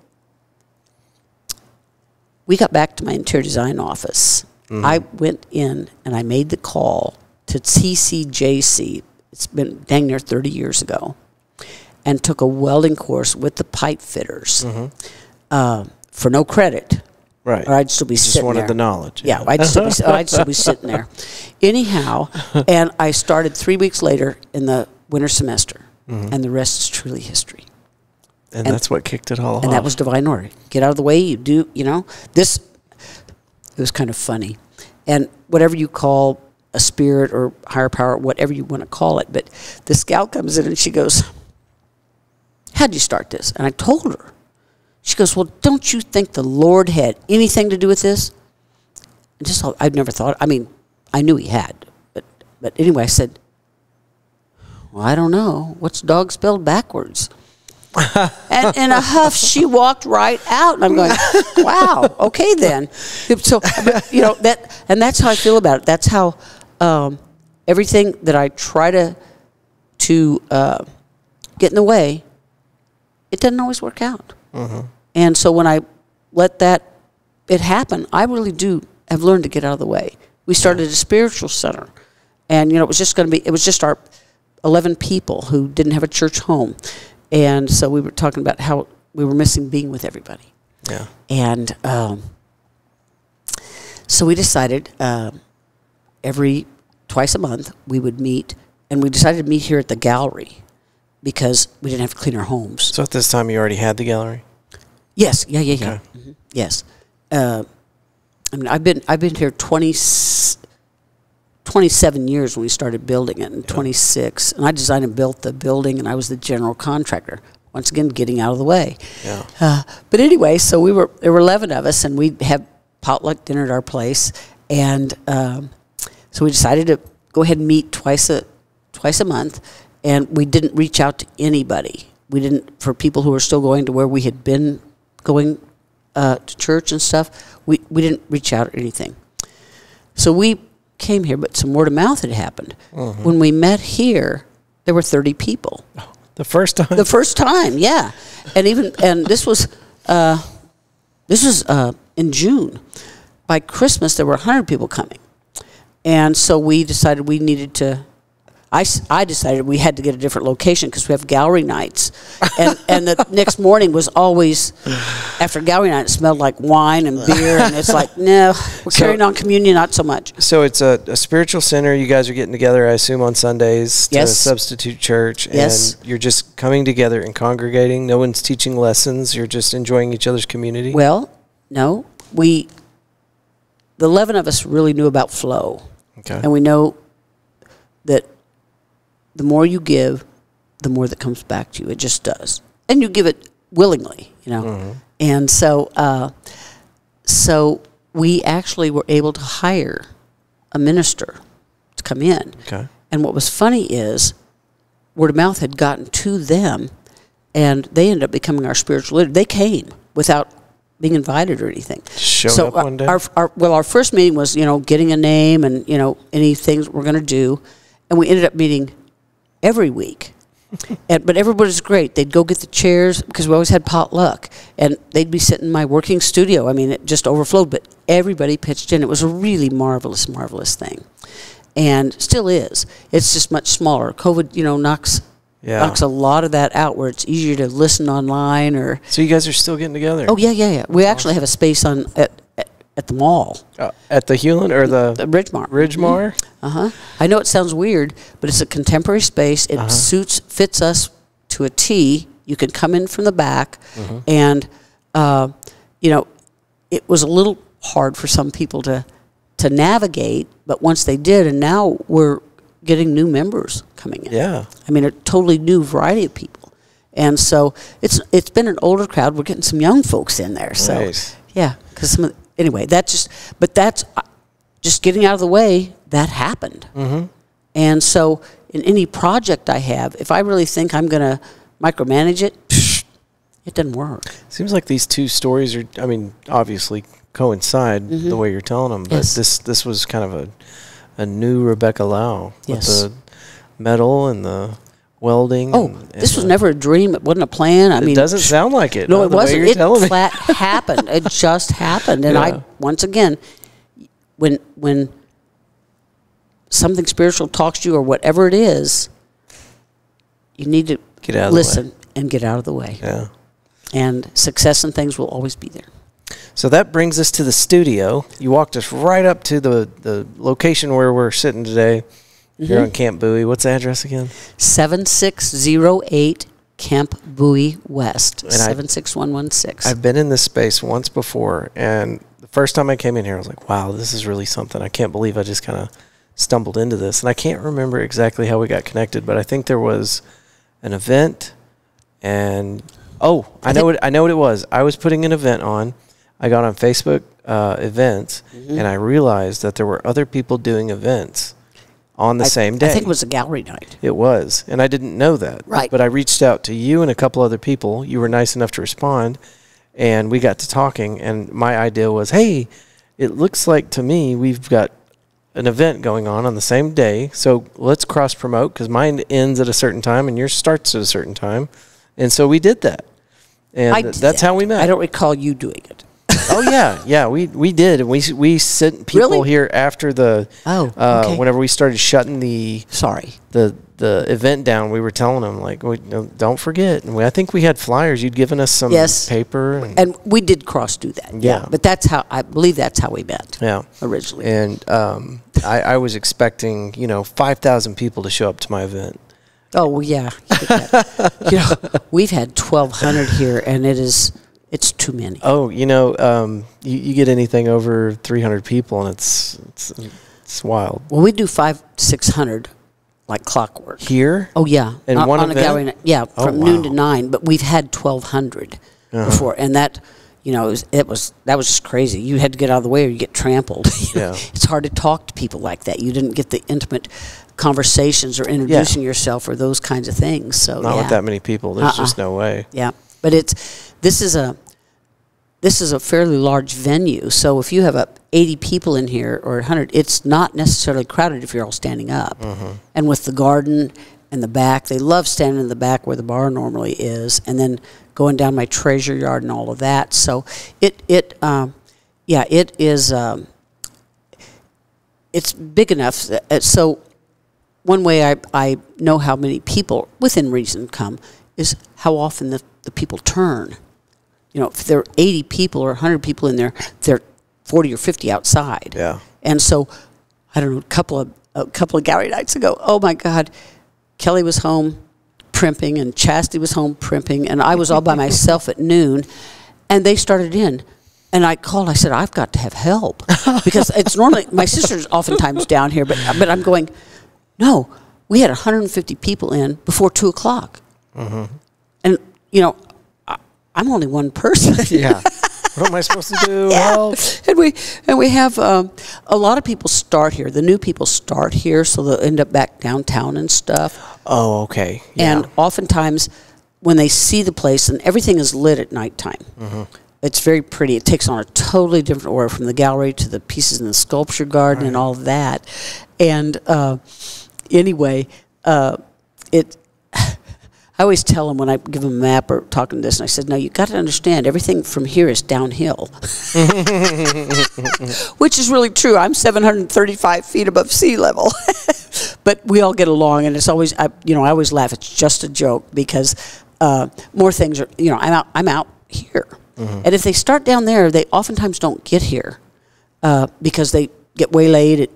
We got back to my interior design office. I went in and I made the call to TCJC. It's been dang near 30 years ago, and took a welding course with the pipe fitters for no credit. Right. Or I'd still be sitting there. Just wanted the knowledge. Yeah, I'd still be sitting there. Anyhow, and I started 3 weeks later in the winter semester, and the rest is truly history. And that's what kicked it all off. And that was divine order. Get out of the way, you do, this, it was kind of funny. And whatever you call a spirit or higher power, whatever you want to call it. But this gal comes in and she goes, "How'd you start this?" And I told her. She goes, "Well, don't you think the Lord had anything to do with this?" And I'd never thought, I mean, I knew he had. But anyway, I said, "Well, I don't know. What's dog spelled backwards?" And in a huff, she walked right out, and I'm going, "Wow, okay then." So, and that's how I feel about it. That's how everything that I try to get in the way, it doesn't always work out. And so when I let it happen, I really have learned to get out of the way. We started a spiritual center, and it was just our 11 people who didn't have a church home. And so we were talking about how we were missing being with everybody. Yeah. And so we decided twice a month we would meet, and we decided to meet here at the gallery because we didn't have to clean our homes. So at this time you already had the gallery? Yes. Yeah. Okay. Yes. I mean, I've been here 27 years when we started building it, and 26. And I designed and built the building, and I was the general contractor. Once again, getting out of the way. Yeah. But anyway, so there were 11 of us, and we'd have potluck dinner at our place. And so we decided to go ahead and meet twice a month, and we didn't reach out to anybody. We didn't, for people who were still going to where we had been going to church and stuff, we didn't reach out or anything. So we came here, but some word of mouth had happened. When we met here, there were 30 people. The first time? The first time, yeah. And this was in June. By Christmas, there were 100 people coming. And so we decided we needed to, I decided we had to get a different location because we have gallery nights, and the next morning was always after gallery night. It smelled like wine and beer, and it's like, no, we're carrying on communion, not so much. So it's a spiritual center. You guys are getting together, I assume, on Sundays to substitute church, and you're just coming together and congregating. No one's teaching lessons. You're just enjoying each other's community. Well, no, the 11 of us really knew about flow, and we know that the more you give, the more that comes back to you. It just does. And you give it willingly, you know. Mm-hmm. And so we actually were able to hire a minister to come in. Okay. And what was funny is word of mouth had gotten to them, and they ended up becoming our spiritual leader. They came without being invited or anything. Showed up one day? Our first meeting was, you know, getting a name and, you know, any things we're going to do. And we ended up meeting every week. But everybody was great. They'd go get the chairs because we always had potluck. And they'd be sitting in my working studio. I mean, it just overflowed. But everybody pitched in. It was a really marvelous, marvelous thing. And still is. It's just much smaller. COVID, you know, knocks a lot of that out where it's easier to listen online or... So you guys are still getting together? Oh, yeah. We actually have a space at the mall. At the Hewlin or the Ridgemar. Ridgemar? Mm-hmm. I know it sounds weird, but it's a contemporary space. It fits us to a T. You can come in from the back, and you know, it was a little hard for some people to navigate, but once they did, and now we're getting new members coming in. Yeah, I mean, a totally new variety of people, and so it's been an older crowd. We're getting some young folks in there. Nice. So yeah, because anyway, that's just getting out of the way. That happened. Mm-hmm. And so in any project I have, if I really think I'm going to micromanage it, it doesn't work. Seems like these two stories are, I mean, obviously coincide the way you're telling them, but this was kind of a new Rebecca Lau with the metal and the welding. Oh, this was never a dream. It wasn't a plan. I mean, it doesn't sound like it. No, it wasn't. It flat happened. It just happened. And I, once again, when something spiritual talks to you or whatever it is, you need to listen and get out of the way. Yeah. And success and things will always be there. So that brings us to the studio. You walked us right up to the location where we're sitting today. Here on Camp Bowie. What's the address again? 7608 Camp Bowie West, 76116. I've been in this space once before, and the first time I came in here, I was like, wow, this is really something. I can't believe I just kind of stumbled into this. And I can't remember exactly how we got connected, but I think there was an event, and I know what it was. I was putting an event on. I got on Facebook events, and I realized that there were other people doing events on the same day. I think it was a gallery night. It was, and I didn't know that. Right. But I reached out to you and a couple other people. You were nice enough to respond, and we got to talking, and my idea was, hey, it looks like to me we've got an event going on the same day, so let's cross-promote, because mine ends at a certain time and yours starts at a certain time. And so we did that. And that's how we met. I don't recall you doing it. Oh yeah, we did, and we sent people here after the whenever we started shutting the event down. We were telling them like, don't forget. And I think we had flyers. You'd given us some paper, and we did do that. Yeah, but I believe that's how we met. Yeah, originally. And I was expecting 5,000 people to show up to my event. Oh well, yeah, we've had 1,200 here, and it's too many. Oh, you get anything over 300 people, and it's wild. Well, we do 500-600 like clockwork here. Oh yeah, and on a gallery night. Yeah, from noon to 9. But we've had 1,200 before, and that was just crazy. You had to get out of the way, or you get trampled. It's hard to talk to people like that. You didn't get the intimate conversations or introducing yourself or those kinds of things. So not with that many people. There's just no way. Yeah, but this is a fairly large venue. So if you have 80 people in here or 100, it's not necessarily crowded if you're all standing up. And with the garden and the back, they love standing in the back where the bar normally is, and then going down my treasure yard and all of that. So it is. It's big enough. So one way I know how many people within reason come is how often the people turn. You know, if there are 80 people or 100 people in there, there are 40 or 50 outside. Yeah. And so, I don't know, a couple of gallery nights ago, oh my God, Kelly was home primping and Chastity was home primping, and I was all by myself at noon, and they started in. And I called, I said, I've got to have help. Because it's normally, my sister's oftentimes down here, but I'm going, no, we had 150 people in before 2 o'clock. Mm-hmm. And, you know, I'm only one person. Yeah. What am I supposed to do? Yeah. Help. And we have a lot of people start here. The new people start here, so they'll end up back downtown and stuff. Oh, okay. Yeah. And oftentimes, when they see the place, and everything is lit at nighttime. Mm-hmm. It's very pretty. It takes on a totally different aura from the gallery to the pieces in the sculpture garden and all of that. And anyway, I always tell them when I give them a map or talking to this, and I said, no, you got to understand, everything from here is downhill. Which is really true. I'm 735 feet above sea level. But we all get along, and it's always, I always laugh. It's just a joke because more things are, I'm out here. Mm-hmm. And if they start down there, they oftentimes don't get here because they get waylaid at,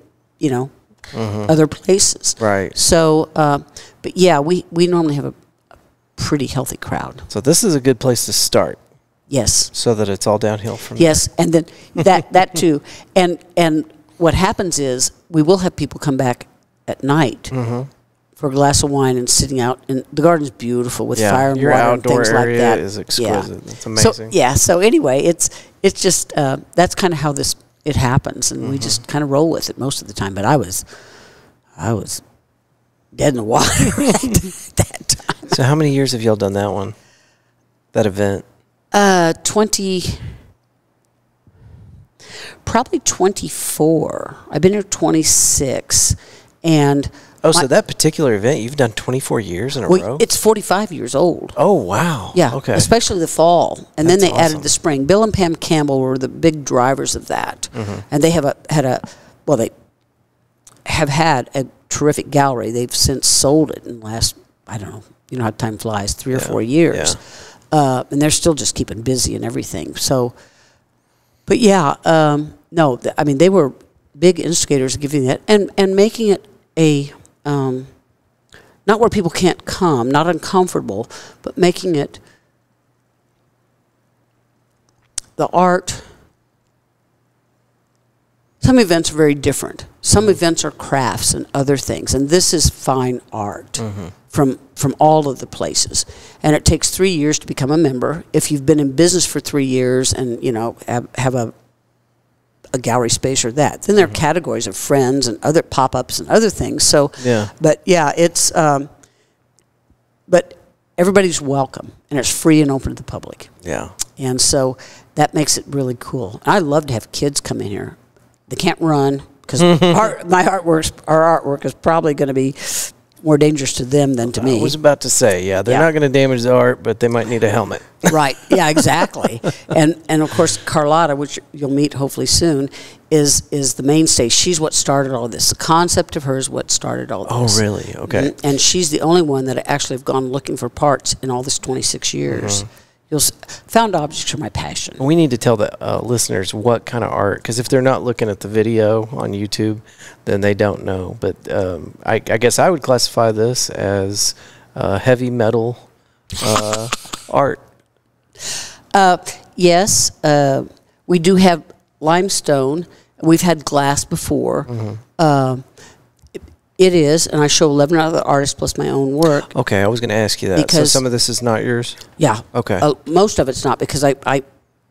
other places. Right. So, but yeah, we normally have a pretty healthy crowd. So this is a good place to start. Yes. So that it's all downhill from Yes, and then that too. And what happens is we will have people come back at night. Mm-hmm. For a glass of wine and sitting out, and the garden's beautiful with fire and your water and things like that. Your outdoor area is exquisite. It's amazing. So anyway, it's just that's kind of how it happens, and we just kind of roll with it most of the time. But I was dead in the water at that time. So how many years have y'all done that one? That event? 24. I've been here 26, and. So that particular event, you've done 24 years in a row? It's 45 years old. Oh, wow. Yeah, okay. Especially the fall. And That's then they awesome. added the spring. Bill and Pam Campbell were the big drivers of that. Mm-hmm. And they they have had a terrific gallery. They've since sold it in the last, I don't know, you know how time flies, 3 or 4 years. Yeah. And they're still just keeping busy and everything. So, but yeah, they were big instigators of giving that and making it a... not where people can't come, not uncomfortable, but making it the art. Some events are very different. Some events are crafts and other things, and this is fine art from all of the places. And it takes 3 years to become a member. If you've been in business for 3 years and have a gallery space or that. Then there are categories of friends and other pop-ups and other things. So, but yeah, it's, but everybody's welcome, and it's free and open to the public. Yeah. And so that makes it really cool. I love to have kids come in here. They can't run because our artwork is probably going to be more dangerous to them than to me. I was about to say, they're not going to damage the art, but they might need a helmet. Right. Yeah, exactly. And of course, Carlotta, which you'll meet hopefully soon, is the mainstay. She's what started all this. The concept of her is what started all this. Oh, really? Okay. And she's the only one that I actually have gone looking for parts in all this 26 years. Found objects are my passion. We need to tell the listeners what kind of art, because if they're not looking at the video on YouTube, then they don't know. But I guess I would classify this as heavy metal art. Yes, we do have limestone. We've had glass before. It is, and I show 11 other artists plus my own work. Okay, I was going to ask you that. Because, so some of this is not yours? Yeah. Okay. Most of it's not, because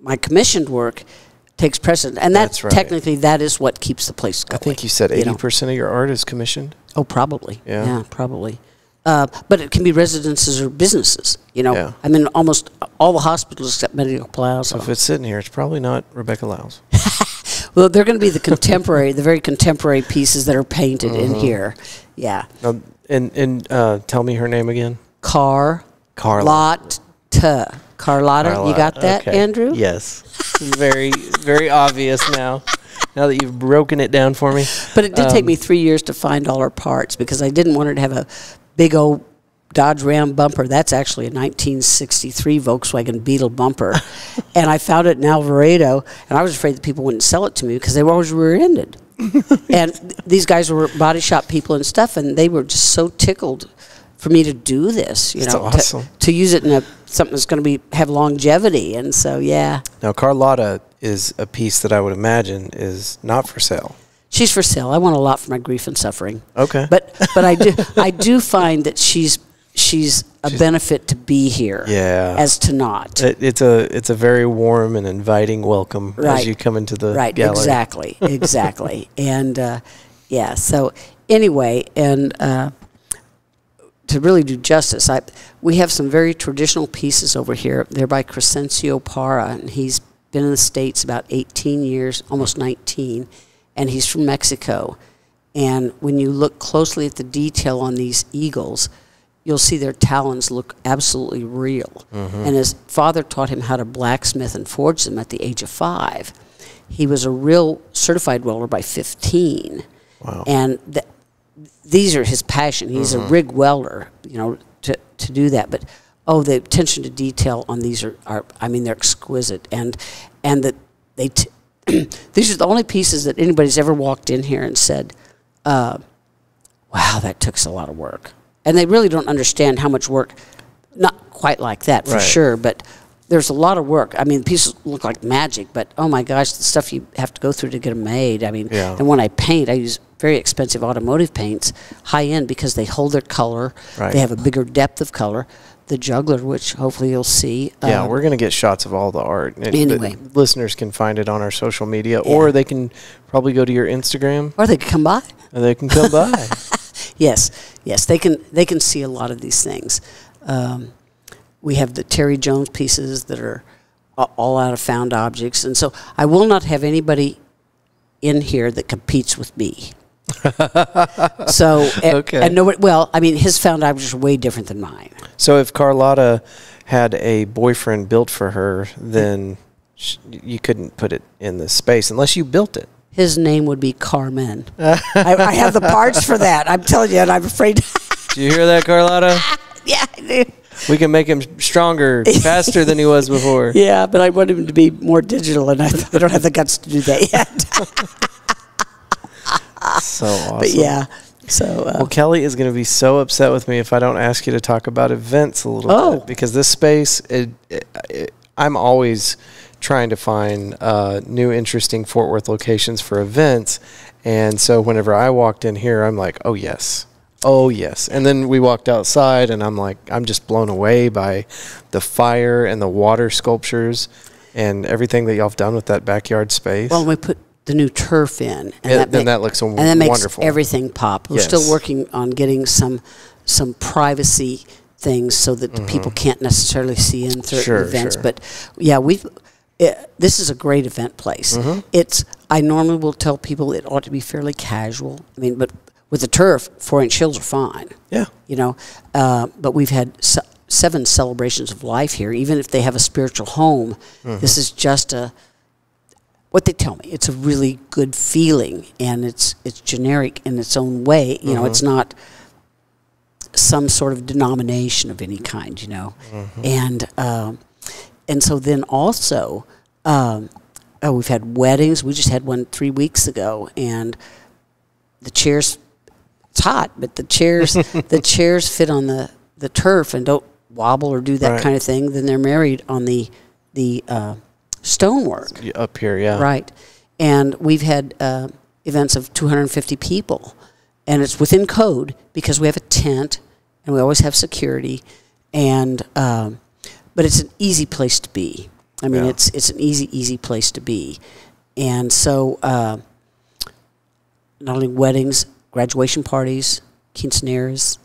my commissioned work takes precedent. And that's right. Technically, that is what keeps the place going. I think you said 80% of your art is commissioned? Oh, probably. Yeah, probably. But it can be residences or businesses, Yeah. I mean, almost all the hospitals except Medical Plaza. So if it's sitting here, it's probably not Rebecca Lyles. Well, they're going to be the very contemporary pieces that are painted in here. Yeah. And tell me her name again. Carlotta. Carlotta. You got that, okay. Andrew? Yes. Very, very obvious now. now that you've broken it down for me. But it did take me 3 years to find all her parts because I didn't want her to have a big old Dodge Ram bumper. That's actually a 1963 Volkswagen Beetle bumper. And I found it in Alvarado, and I was afraid that people wouldn't sell it to me because they were always rear-ended. And these guys were body shop people and stuff, and they were just so tickled for me to do this, you know, awesome. to use it in something that's going to have longevity. And so, yeah. Now, Carlotta is a piece that I would imagine is not for sale. She's for sale. I want a lot for my grief and suffering. Okay. But I do find that she's a benefit to be here. Yeah. As to not. It's a very warm and inviting welcome as you come into the gallery. Exactly. And yeah. So anyway, and to really do justice, we have some very traditional pieces over here. They're by Crescencio Parra, and he's been in the States about 18 years, almost 19, and he's from Mexico. And when you look closely at the detail on these eagles, you'll see their talons look absolutely real. And his father taught him how to blacksmith and forge them at the age of 5. He was a real certified welder by 15. Wow. And these are his passion. He's a rig welder, you know, to do that. But the attention to detail on these are I mean, they're exquisite. And that these are the only pieces that anybody's ever walked in here and said, wow, that took a lot of work. And they really don't understand how much work, not quite like that for sure, but there's a lot of work. I mean, pieces look like magic, but oh my gosh, the stuff you have to go through to get them made. I mean, and when I paint, I use very expensive automotive paints, high end, because they hold their color. They have a bigger depth of color. The juggler, which hopefully you'll see. Yeah, we're going to get shots of all the art. Anyway. Listeners can find it on our social media, or they can probably go to your Instagram. Or they can come by. Or they can come by. Yes, they can see a lot of these things. We have the Terry Jones pieces that are all out of found objects, and so I will not have anybody in here that competes with me. So and nobody. Well, I mean, his found objects are way different than mine. So if Carlotta had a boyfriend built for her, then you couldn't put it in this space unless you built it. His name would be Carmen. I have the parts for that. I'm telling you, and I'm afraid. Do you hear that, Carlotta? Yeah, I do. We can make him stronger, faster than he was before. Yeah, but I want him to be more digital, and I don't have the guts to do that yet. So awesome. But yeah. So, well, Kelly is going to be so upset with me if I don't ask you to talk about events a little bit, because this space, I'm always trying to find new, interesting Fort Worth locations for events, and so whenever I walked in here, I'm like, oh yes, and then we walked outside, and I'm like, I'm just blown away by the fire and the water sculptures and everything that y'all have done with that backyard space. Well, we put the new turf in, and that looks wonderful. And that makes everything pop. We're still working on getting some privacy things so that the people can't necessarily see in certain events. But yeah, this is a great event place. I normally will tell people it ought to be fairly casual. I mean, but with the turf, 4-inch hills are fine. Yeah, you know. But we've had 7 celebrations of life here. Even if they have a spiritual home, this is just what they tell me. It's a really good feeling, and it's generic in its own way. You know, it's not some sort of denomination of any kind. You know, and so then also, we've had weddings. We just had one 3 weeks ago, and the chairs. It's hot, but the chairs fit on the turf and don't wobble or do that kind of thing. Then they're married on the stonework up here, right. And we've had events of 250 people, and it's within code because we have a tent and we always have security, and but it's an easy place to be. I mean, it's an easy place to be, and so not only weddings, graduation parties, quinceañeras,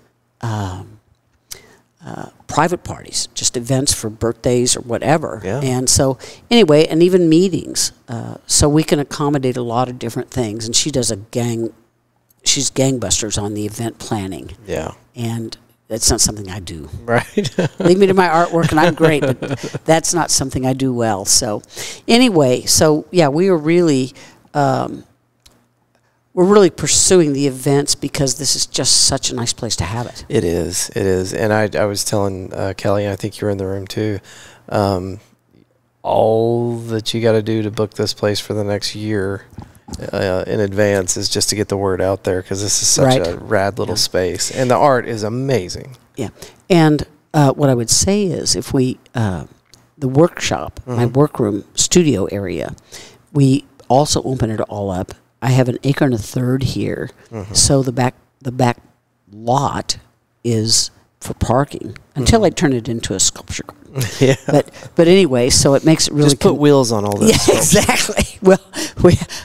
private parties, just events for birthdays or whatever. And so anyway, and even meetings. So we can accommodate a lot of different things. And she does she's gangbusters on the event planning. Yeah. And that's not something I do. Right. Leave me to my artwork and I'm great, but that's not something I do well. So anyway, so yeah, we are really we're really pursuing the events because this is just such a nice place to have it. It is. And I was telling Kelly, I think you were in the room too, all that you got to do to book this place for the next year in advance is just to get the word out there, because this is such a rad little space. And the art is amazing. Yeah. And what I would say is if we, the workshop, my workroom studio area, we also open it all up. I have an 1.25 acres here, so the back lot is for parking until I turn it into a sculpture garden. Yeah. But anyway, so it makes it really... Just put wheels on all this. Yeah, exactly. Well,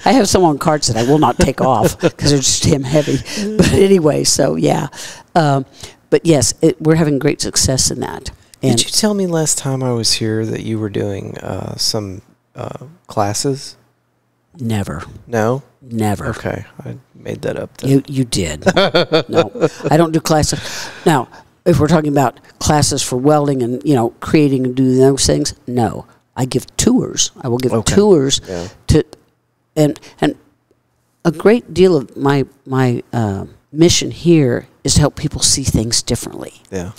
I have some on carts that I will not take off because they're just damn heavy. But anyway, so yeah. But yes, we're having great success in that. And did you tell me last time I was here that you were doing some classes? Never. No? Never. Okay. I made that up then. You did. No, I don't do classes. Now, if we're talking about classes for welding and, creating and doing those things, no. I give tours. I will give tours to, and a great deal of my mission here is to help people see things differently. Yeah.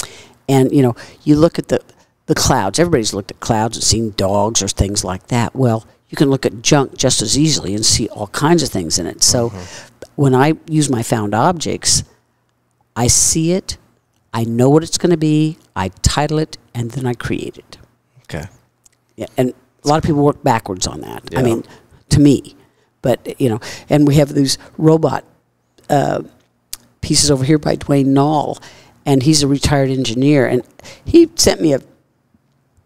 And, you look at the clouds. Everybody's looked at clouds and seen dogs or things like that. Well, you can look at junk just as easily and see all kinds of things in it. So when I use my found objects, I see it, I know what it's going to be, I title it, and then I create it. Okay. Yeah, and a lot of people work backwards on that. Yeah. I mean, to me. But, and we have these robot pieces over here by Dwayne Knoll, and he's a retired engineer, and he sent me a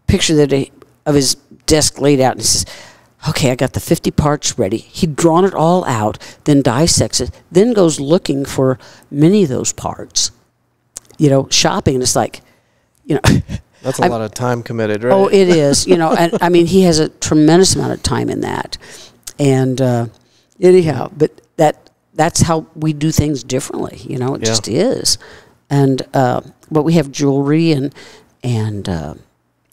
picture the day of his desk laid out, and he says, okay, I got the 50 parts ready. He'd drawn it all out, then dissects it, then goes looking for many of those parts, shopping. And it's like, That's a lot of time committed, right? Oh, it is. And I mean, he has a tremendous amount of time in that. And anyhow, but that's how we do things differently. It just is. And but we have jewelry and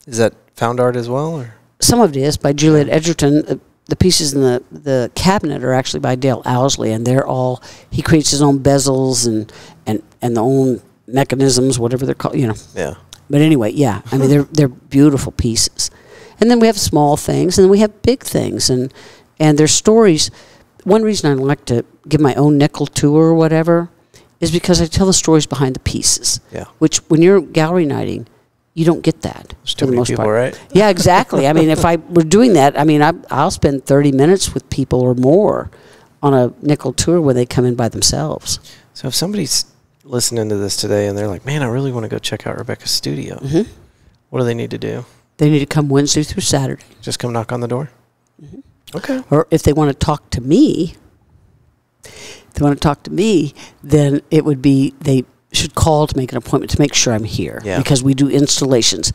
is that found art as well, or? Some of it is by Juliet Edgerton. The pieces in the cabinet are actually by Dale Owsley, and they're all, he creates his own bezels and the own mechanisms, whatever they're called, Yeah. But anyway, yeah, I mean, they're beautiful pieces. And then we have small things, and then we have big things, and there's stories. One reason I like to give my own nickel tour or whatever is because I tell the stories behind the pieces. Yeah. Which, when you're gallery nighting, you don't get that. There's too many people, right? Yeah, exactly. I mean, if I were doing that, I mean, I'll spend 30 minutes with people or more on a nickel tour when they come in by themselves. So if somebody's listening to this today and they're like, man, I really want to go check out Rebecca's studio, what do they need to do? They need to come Wednesday through Saturday. Just come knock on the door? Okay. Or if they want to talk to me, then it would be they should call to make an appointment to make sure I'm here. Yeah. Because we do installations.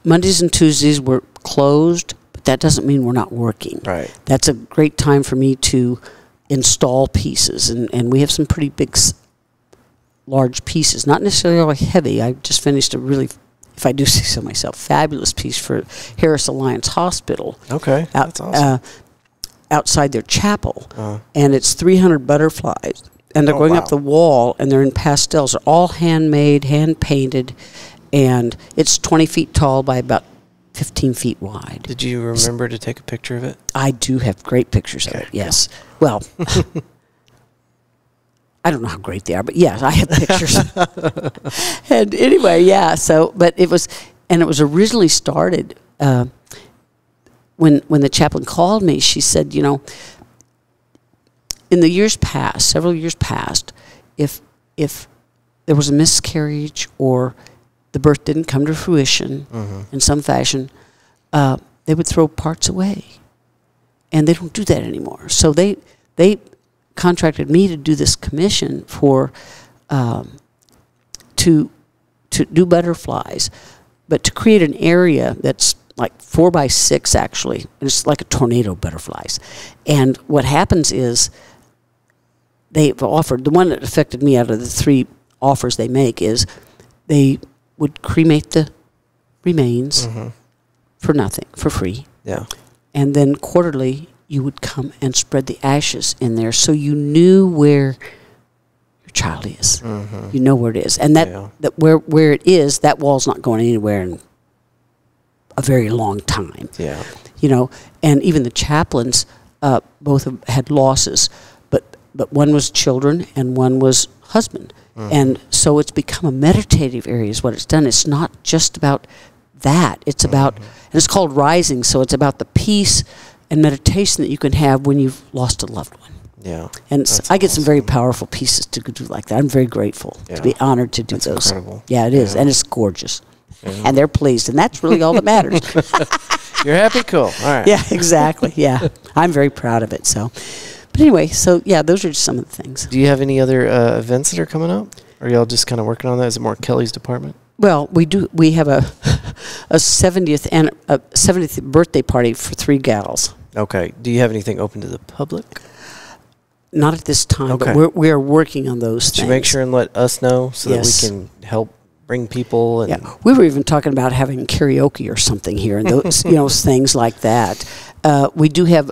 Mondays and Tuesdays we're closed, but that doesn't mean we're not working. Right. That's a great time for me to install pieces, and we have some pretty big, large pieces. Not necessarily all heavy. I just finished a really, if I do say so myself, fabulous piece for Harris Alliance Hospital. Okay, that's awesome. Outside their chapel, and it's 300 butterflies. And they're going up the wall, and they're in pastels. They're all handmade, hand-painted, and it's 20 feet tall by about 15 feet wide. Did you remember to take a picture of it? I do have great pictures of it, yes. Well, I don't know how great they are, but yes, I have pictures. And anyway, yeah, so, but it was originally started, when the chaplain called me, she said, in the years past, several years past, if there was a miscarriage or the birth didn't come to fruition in some fashion, they would throw parts away. And they don't do that anymore. So they contracted me to do this commission for to do butterflies, but to create an area that's like 4x6 actually, and it's like a tornado butterflies. And what happens is they've offered, the one that affected me out of the 3 offers they make is they would cremate the remains for nothing, for free. Yeah. And then quarterly you would come and spread the ashes in there, so you knew where your child is. You know where it is, and that where it is, that wall's not going anywhere in a very long time. Yeah. You know, and even the chaplains, both had losses, but one was children and one was husband. And so it's become a meditative area is what it's done. It's not just about that. It's about, and it's called rising, so it's about the peace and meditation that you can have when you've lost a loved one. Yeah. And I get some very powerful pieces to do like that. I'm very grateful to be honored to do those. Incredible. Yeah, it is. And it's gorgeous. And they're pleased, and that's really all that matters. You're happy? Cool. All right. Yeah, exactly. Yeah. I'm very proud of it. So, but anyway, so yeah, those are just some of the things. Do you have any other events that are coming up? Or are y'all just kind of working on that? Is it more Kelly's department? Well, we do. We have a 70th birthday party for 3 gals. Okay. Do you have anything open to the public? Not at this time, but we are working on those things. You make sure and let us know so that we can help bring people. And we were even talking about having karaoke or something here, and those things like that. We do have.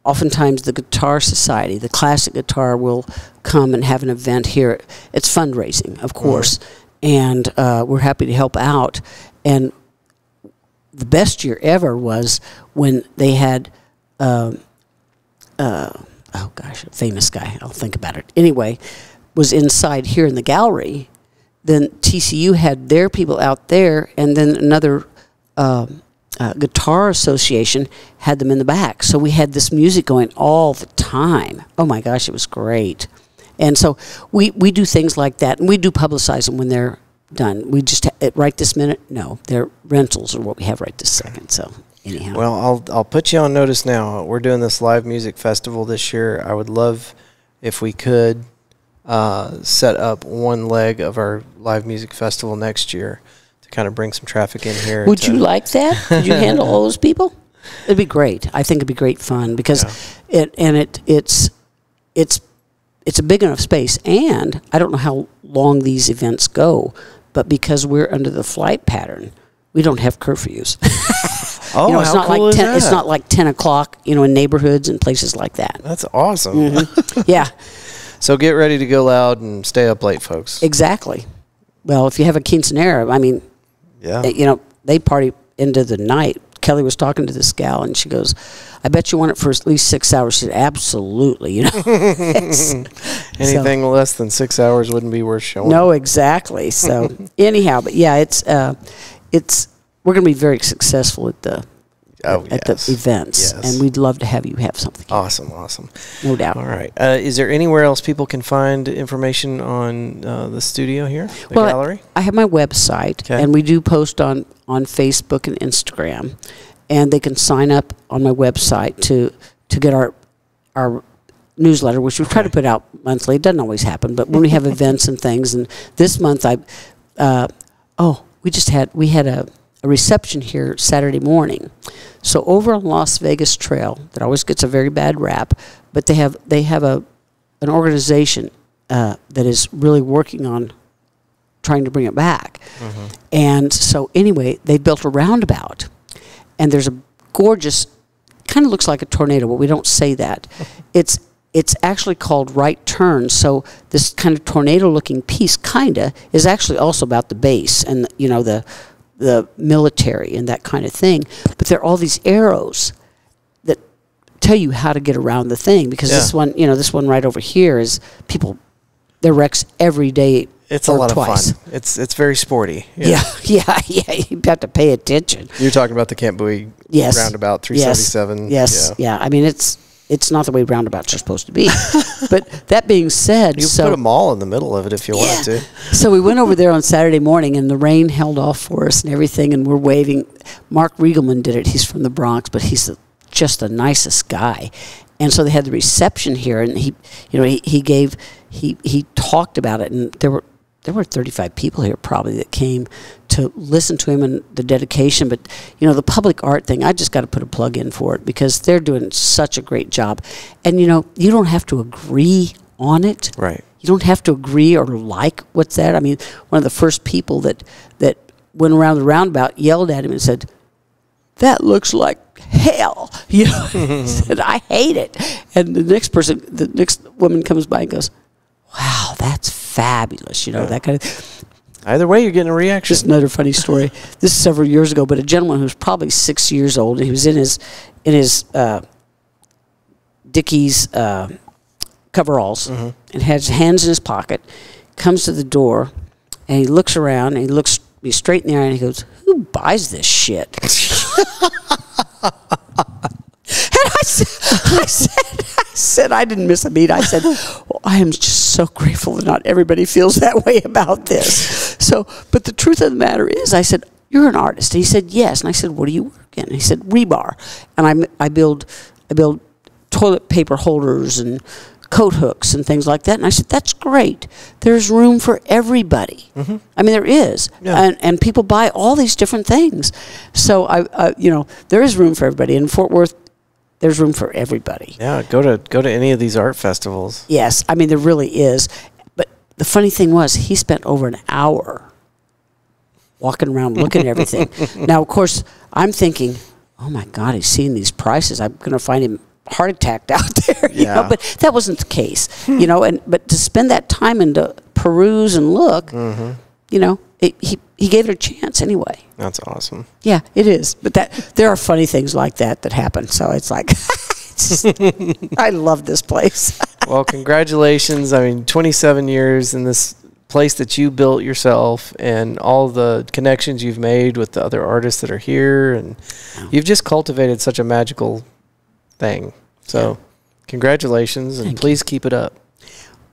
Oftentimes, the Guitar Society, the classic guitar, will come and have an event here. It's fundraising, of course, and we're happy to help out. And the best year ever was when they had, oh gosh, a famous guy. I'll think about it. Anyway, was inside here in the gallery. Then TCU had their people out there, and then another guitar association had them in the back. So we had this music going all the time. Oh my gosh, it was great. And so we do things like that, and we do publicize them when they're done. We just right this minute, no, their rentals are what we have right this second. So anyhow, well, I'll put you on notice now. We're doing this live music festival this year. I would love if we could set up one leg of our live music festival next year to kind of bring some traffic in here. Would you like that? Could you handle all those people? It'd be great. I think it'd be great fun because it's a big enough space, and I don't know how long these events go, but because we're under the flight pattern, we don't have curfews. Oh, it's how not cool like is that? It's not like 10 o'clock, in neighborhoods and places like that. That's awesome. Yeah. So get ready to go loud and stay up late, folks. Exactly. Well, if you have a quinceanera, I mean, they party into the night. Kelly was talking to this gal, and she goes, I bet you want it for at least 6 hours. She said, absolutely. Anything less than 6 hours wouldn't be worth showing. No, exactly. So anyhow, but yeah, we're going to be very successful at the events, and we'd love to have you have something. Awesome. No doubt. All right. Is there anywhere else people can find information on the studio here, the gallery? I have my website, and we do post on Facebook and Instagram, and they can sign up on my website to get our newsletter, which we try to put out monthly. It doesn't always happen, but when we have events and things, and this month we had a reception here Saturday morning. So over on Las Vegas Trail, that always gets a very bad rap, but they have an organization that is really working on trying to bring it back. And so anyway, they built a roundabout, and there's a gorgeous, kind of looks like a tornado, but we don't say that. It's actually called Right Turn. So this kind of tornado-looking piece, is actually also about the base and the military and that kind of thing. But there are all these arrows that tell you how to get around the thing, because this one right over here is there wrecks every day. It's a lot of fun. It's very sporty. Yeah. You have to pay attention. You're talking about the Camp Bowie roundabout, 377. Yes. Yeah. I mean, it's not the way roundabouts are supposed to be. But that being said, you put a mall in the middle of it if you wanted to. So we went over there on Saturday morning, and the rain held off for us and everything, and we're waving. Mark Riegelman did it. He's from the Bronx, but he's just the nicest guy. And so they had the reception here, and he talked about it, and there were 35 people here probably that came to listen to him and the dedication. But, the public art thing, I just got to put a plug in for it, because they're doing such a great job. And, you don't have to agree on it. Right. You don't have to agree or like what's that. I mean, one of the first people that went around the roundabout yelled at him and said, that looks like hell. You know, he said, I hate it. And the next woman comes by and goes, wow, that's fabulous. You know, that kind of. Either way, you're getting a reaction. Just another funny story. This is several years ago, but a gentleman who's probably 6 years old, and he was in his Dickies coveralls, and had his hands in his pocket, comes to the door, and he looks around, and he looks me straight in the eye, and he goes, who buys this shit? And I said, I didn't miss a beat. I said, well, I am just so grateful that not everybody feels that way about this. So, but the truth of the matter is, I said, you're an artist. And he said, yes. And I said, what do you work in? And he said, rebar. And I build toilet paper holders and coat hooks and things like that. And I said, that's great. There's room for everybody. I mean, there is. Yeah. And people buy all these different things. So, you know, there is room for everybody. In Fort Worth, there's room for everybody. Yeah, go to any of these art festivals. Yes, I mean, there really is. But the funny thing was, he spent over an hour walking around looking at everything. Now, of course, I'm thinking, oh, my God, he's seeing these prices. I'm going to find him heart attacked out there. You know? But that wasn't the case. You know, but to spend that time and to peruse and look, you know, he gave it a chance anyway. That's awesome. Yeah, it is. But there are funny things like that happen. So it's like, I love this place. Well, congratulations. I mean, 27 years in this place that you built yourself, and all the connections you've made with the other artists that are here. And you've just cultivated such a magical thing. So congratulations, and please keep it up.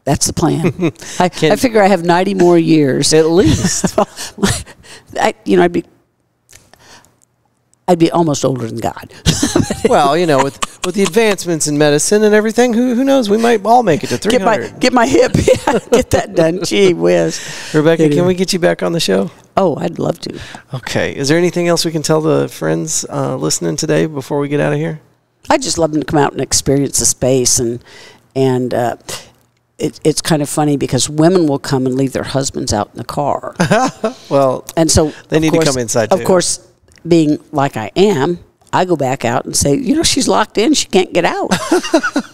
That's the plan. I figure I have 90 more years. At least. I'd be almost older than God. Well, you know, with the advancements in medicine and everything, who knows? We might all make it to 300. Get my hip. Get that done. Gee whiz. Rebecca, can we get you back on the show? Oh, I'd love to. Okay. Is there anything else we can tell the friends listening today before we get out of here? I'd just love them to come out and experience the space. And it's kind of funny because women will come and leave their husbands out in the car. Well, and so they need to come inside too. Of course, being like I am, I go back out and say, you know, she's locked in. She can't get out.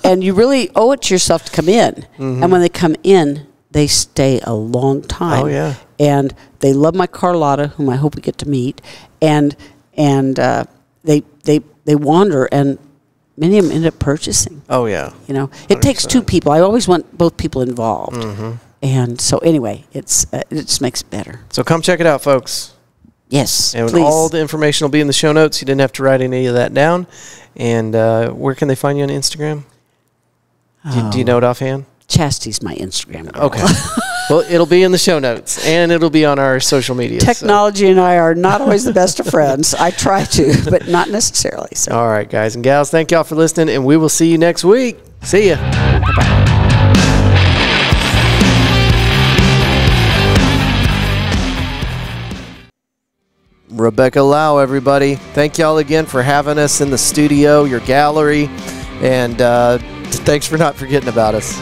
And you really owe it to yourself to come in. Mm-hmm. And when they come in, they stay a long time. Oh, yeah. And they love my Carlotta, whom I hope we get to meet. And they wander, and many of them end up purchasing. Oh, yeah. You know, it 100%. Takes two people. I always want both people involved. Mm-hmm. And so anyway, it just makes it better. So come check it out, folks. Yes, and please. All the information will be in the show notes. You didn't have to write any of that down. And where can they find you on Instagram? Do you know it offhand? Chastity's my Instagram girl. Okay. Well, it'll be in the show notes, and it'll be on our social media. Technology and I are not always the best of friends. I try to, but not necessarily. So. All right, guys and gals, thank y'all for listening, and we will see you next week. See ya. Bye-bye. Rebecca Lau, everybody. Thank y'all again for having us in the studio, your gallery, and thanks for not forgetting about us.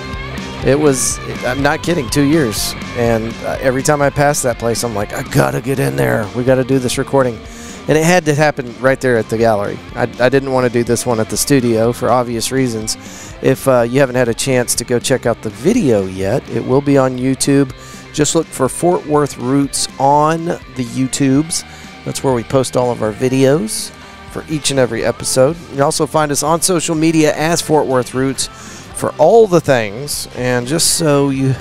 It was, I'm not kidding, 2 years, and every time I pass that place, I'm like, I gotta get in there. We gotta do this recording, and it had to happen right there at the gallery. I didn't want to do this one at the studio for obvious reasons. If you haven't had a chance to go check out the video yet, it will be on YouTube. Just look for Fort Worth Roots on the YouTubes. That's where we post all of our videos for each and every episode. You can also find us on social media as Fort Worth Roots for all the things. And just so you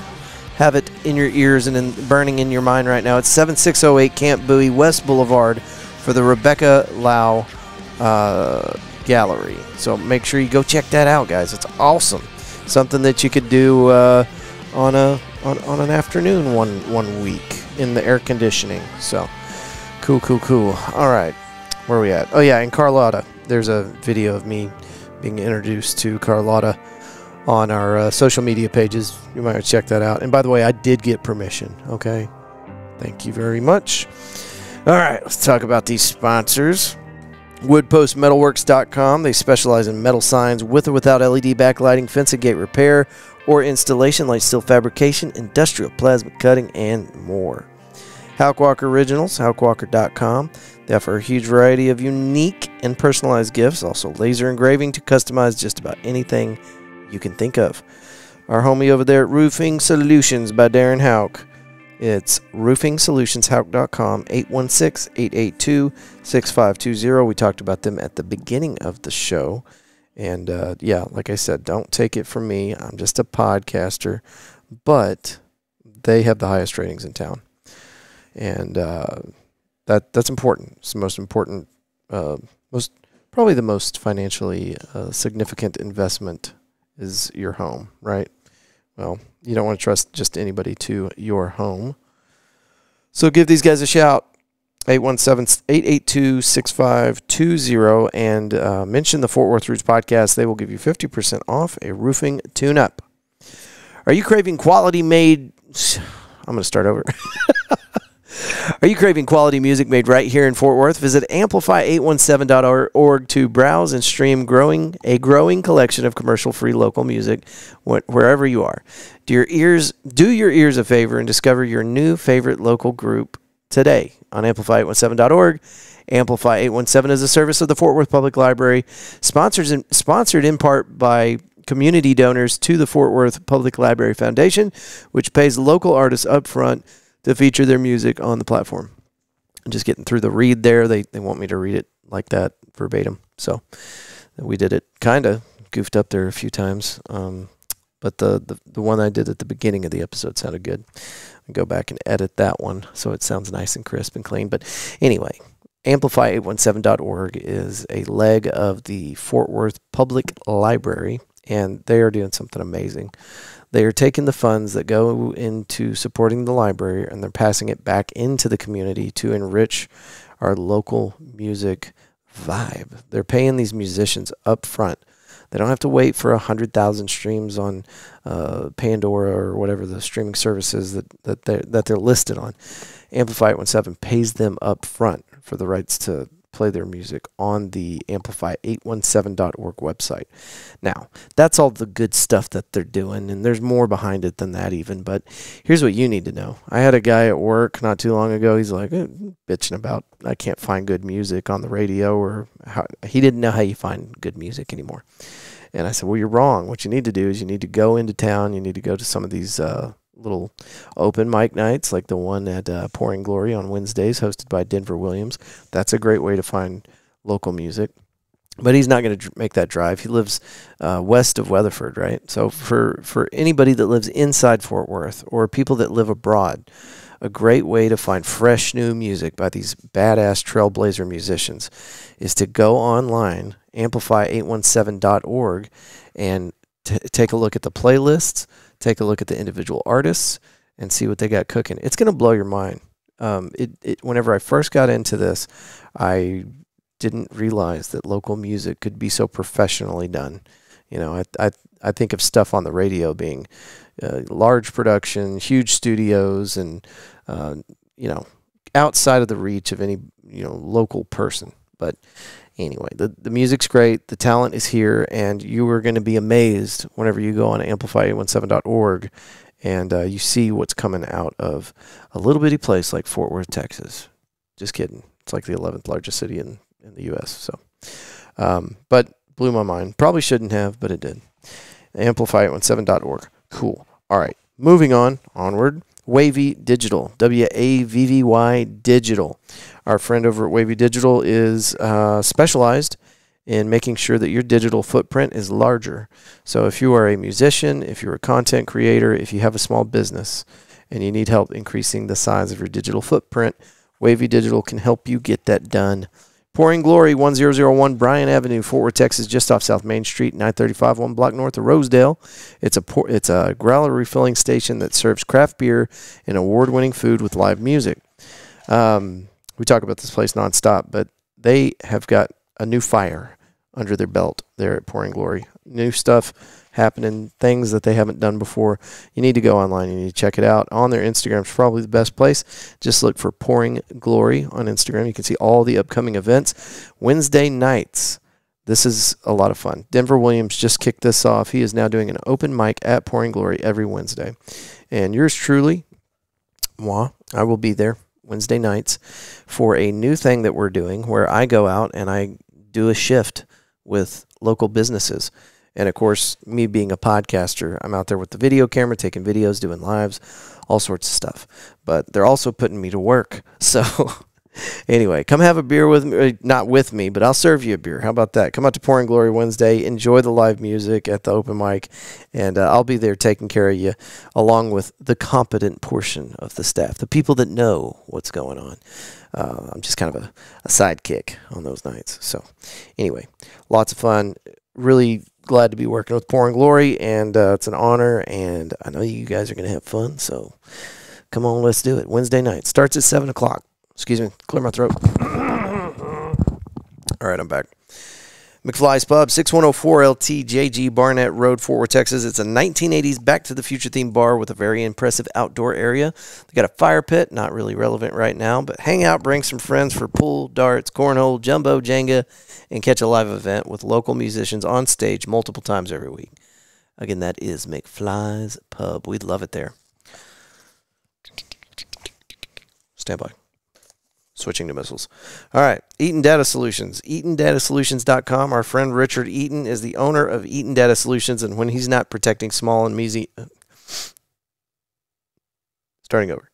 have it in your ears and burning in your mind right now, it's 7608 Camp Bowie, West Boulevard for the Rebecca Lau Gallery. So make sure you go check that out, guys. It's awesome. Something that you could do on an afternoon one week in the air conditioning. So cool. All right. Where are we at? Oh, yeah, in Carlotta. There's a video of me being introduced to Carlotta on our social media pages. You might check that out. And by the way, I did get permission. Okay. Thank you very much. All right. Let's talk about these sponsors. WoodPostMetalworks.com. They specialize in metal signs with or without LED backlighting, fence and gate repair or installation, light steel fabrication, industrial plasma cutting, and more. Halkwalker Originals, halkwalker.com. They offer a huge variety of unique and personalized gifts. Also laser engraving to customize just about anything you can think of. Our homie over there at Roofing Solutions by Darren Hauk. It's roofingsolutionshauk.com, 816-882-6520. We talked about them at the beginning of the show. And, yeah, like I said, don't take it from me. I'm just a podcaster. But they have the highest ratings in town. And that's important. It's the most important, probably the most financially significant investment is your home, right? Well, you don't want to trust just anybody to your home. So give these guys a shout, 817-882-6520, and mention the Fort Worth Roots Podcast. They will give you 50% off a roofing tune-up. Are you craving quality made... I'm going to start over. Are you craving quality music made right here in Fort Worth? Visit amplify817.org to browse and stream a growing collection of commercial-free local music wherever you are. Do your ears a favor and discover your new favorite local group today on amplify817.org. Amplify 817 is a service of the Fort Worth Public Library, sponsored in part by community donors to the Fort Worth Public Library Foundation, which pays local artists up front to feature their music on the platform. I'm just getting through the read there. They want me to read it like that verbatim. So we did it kind of goofed up there a few times. But the one I did at the beginning of the episode sounded good. I'll go back and edit that one so it sounds nice and crisp and clean. But anyway, amplify817.org is a leg of the Fort Worth Public Library, and they are doing something amazing. They are taking the funds that go into supporting the library and they're passing it back into the community to enrich our local music vibe. They're paying these musicians up front. They don't have to wait for 100,000 streams on Pandora or whatever the streaming services that they're listed on. Amplify 817 pays them up front for the rights to play their music on the amplify817.org website. Now, that's all the good stuff that they're doing, and there's more behind it than that even, but here's what you need to know. I had a guy at work not too long ago, he's like, bitching about, I can't find good music on the radio, or he didn't know how you find good music anymore. And I said, well, you're wrong. What you need to do is you need to go into town, you need to go to some of these little open mic nights like the one at Pouring Glory on Wednesdays hosted by Denver Williams. That's a great way to find local music. But he's not going to make that drive. He lives west of Weatherford, right? So for anybody that lives inside Fort Worth or people that live abroad, a great way to find fresh new music by these badass trailblazer musicians is to go online, amplify817.org, and take a look at the playlists, take a look at the individual artists, and see what they got cooking. It's going to blow your mind. Whenever I first got into this, I didn't realize that local music could be so professionally done. You know, I think of stuff on the radio being large production, huge studios, and you know, outside of the reach of any local person. But anyway, the music's great, the talent is here, and you are going to be amazed whenever you go on amplify817.org and you see what's coming out of a little bitty place like Fort Worth, Texas. Just kidding. It's like the 11th largest city in the U.S. So, but blew my mind. Probably shouldn't have, but it did. Amplify817.org. Cool. All right. Moving on. Onward. Wavy Digital. WAVVY Digital. Our friend over at Wavy Digital is specialized in making sure that your digital footprint is larger. So if you are a musician, if you're a content creator, if you have a small business and you need help increasing the size of your digital footprint, Wavy Digital can help you get that done. Pouring Glory, 1001 Bryan Avenue, Fort Worth, Texas, just off South Main Street, 935, 1 block north of Rosedale. It's a growler refilling station that serves craft beer and award-winning food with live music. We talk about this place nonstop, but they have got a new fire under their belt there at Pouring Glory. New stuff happening, things that they haven't done before. You need to go online. You need to check it out. On their Instagram is probably the best place. Just look for Pouring Glory on Instagram. You can see all the upcoming events. Wednesday nights. This is a lot of fun. Denver Williams just kicked this off. He is now doing an open mic at Pouring Glory every Wednesday. And yours truly, moi, I will be there Wednesday nights for a new thing that we're doing where I go out and I do a shift with local businesses. And of course, me being a podcaster, I'm out there with the video camera, taking videos, doing lives, all sorts of stuff. But they're also putting me to work. So anyway, come have a beer with me. Not with me, but I'll serve you a beer. How about that? Come out to Pouring Glory Wednesday. Enjoy the live music at the open mic. And I'll be there taking care of you, along with the competent portion of the staff, the people that know what's going on. I'm just kind of a sidekick on those nights. So anyway, lots of fun. Really glad to be working with Pouring Glory, and it's an honor, and I know you guys are going to have fun, so come on, let's do it. Wednesday night. Starts at 7 o'clock. Excuse me, clear my throat. All right, I'm back. McFly's Pub, 6104 LTJG Barnett Road, Fort Worth, Texas. It's a 1980s Back to the Future themed bar with a very impressive outdoor area. They got a fire pit, not really relevant right now, but hang out, bring some friends for pool, darts, cornhole, jumbo, Jenga, and catch a live event with local musicians on stage multiple times every week. Again, that is McFly's Pub. We'd love it there. Stand by. Switching to missiles. All right. Eaton Data Solutions. EatonDataSolutions.com. Our friend Richard Eaton is the owner of Eaton Data Solutions, and when he's not protecting small and measly... Starting over.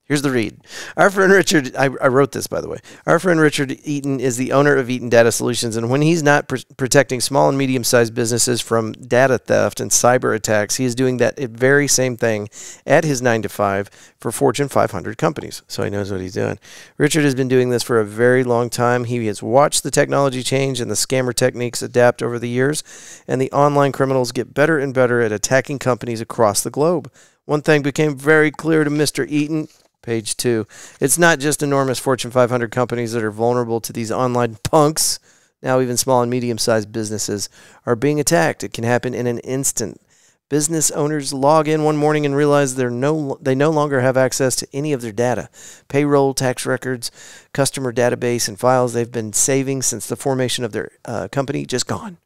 Here's the read. Our friend Richard, I wrote this, by the way. Our friend Richard Eaton is the owner of Eaton Data Solutions, and when he's not protecting small and medium-sized businesses from data theft and cyber attacks, he is doing that very same thing at his 9-to-5 for Fortune 500 companies. So he knows what he's doing. Richard has been doing this for a very long time. He has watched the technology change and the scammer techniques adapt over the years, and the online criminals get better and better at attacking companies across the globe. One thing became very clear to Mr. Eaton. Page 2. It's not just enormous Fortune 500 companies that are vulnerable to these online punks. Now even small and medium-sized businesses are being attacked. It can happen in an instant. Business owners log in one morning and realize they no longer have access to any of their data. Payroll, tax records, customer database, and files they've been saving since the formation of their company just gone.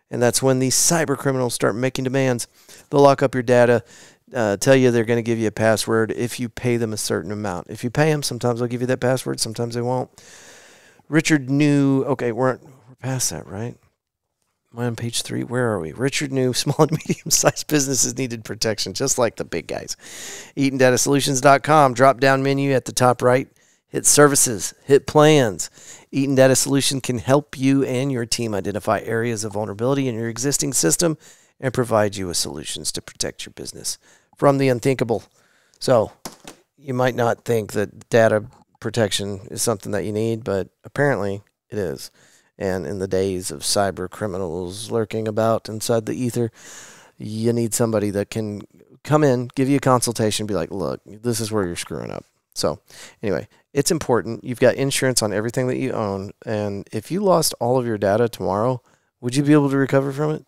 And that's when these cyber criminals start making demands. They'll lock up your data, tell you they're going to give you a password if you pay them a certain amount. If you pay them, sometimes they'll give you that password, sometimes they won't. Richard knew, okay, we're past that, right? Am I on page 3? Where are we? Richard knew small and medium-sized businesses needed protection, just like the big guys. EatonDataSolutions.com, drop-down menu at the top right. Hit services, hit plans. Eaton Data Solution can help you and your team identify areas of vulnerability in your existing system and provide you with solutions to protect your business from the unthinkable. So you might not think that data protection is something that you need, but apparently it is. And in the days of cyber criminals lurking about inside the ether, you need somebody that can come in, give you a consultation, be like, look, this is where you're screwing up. So anyway, it's important. You've got insurance on everything that you own. And if you lost all of your data tomorrow, would you be able to recover from it?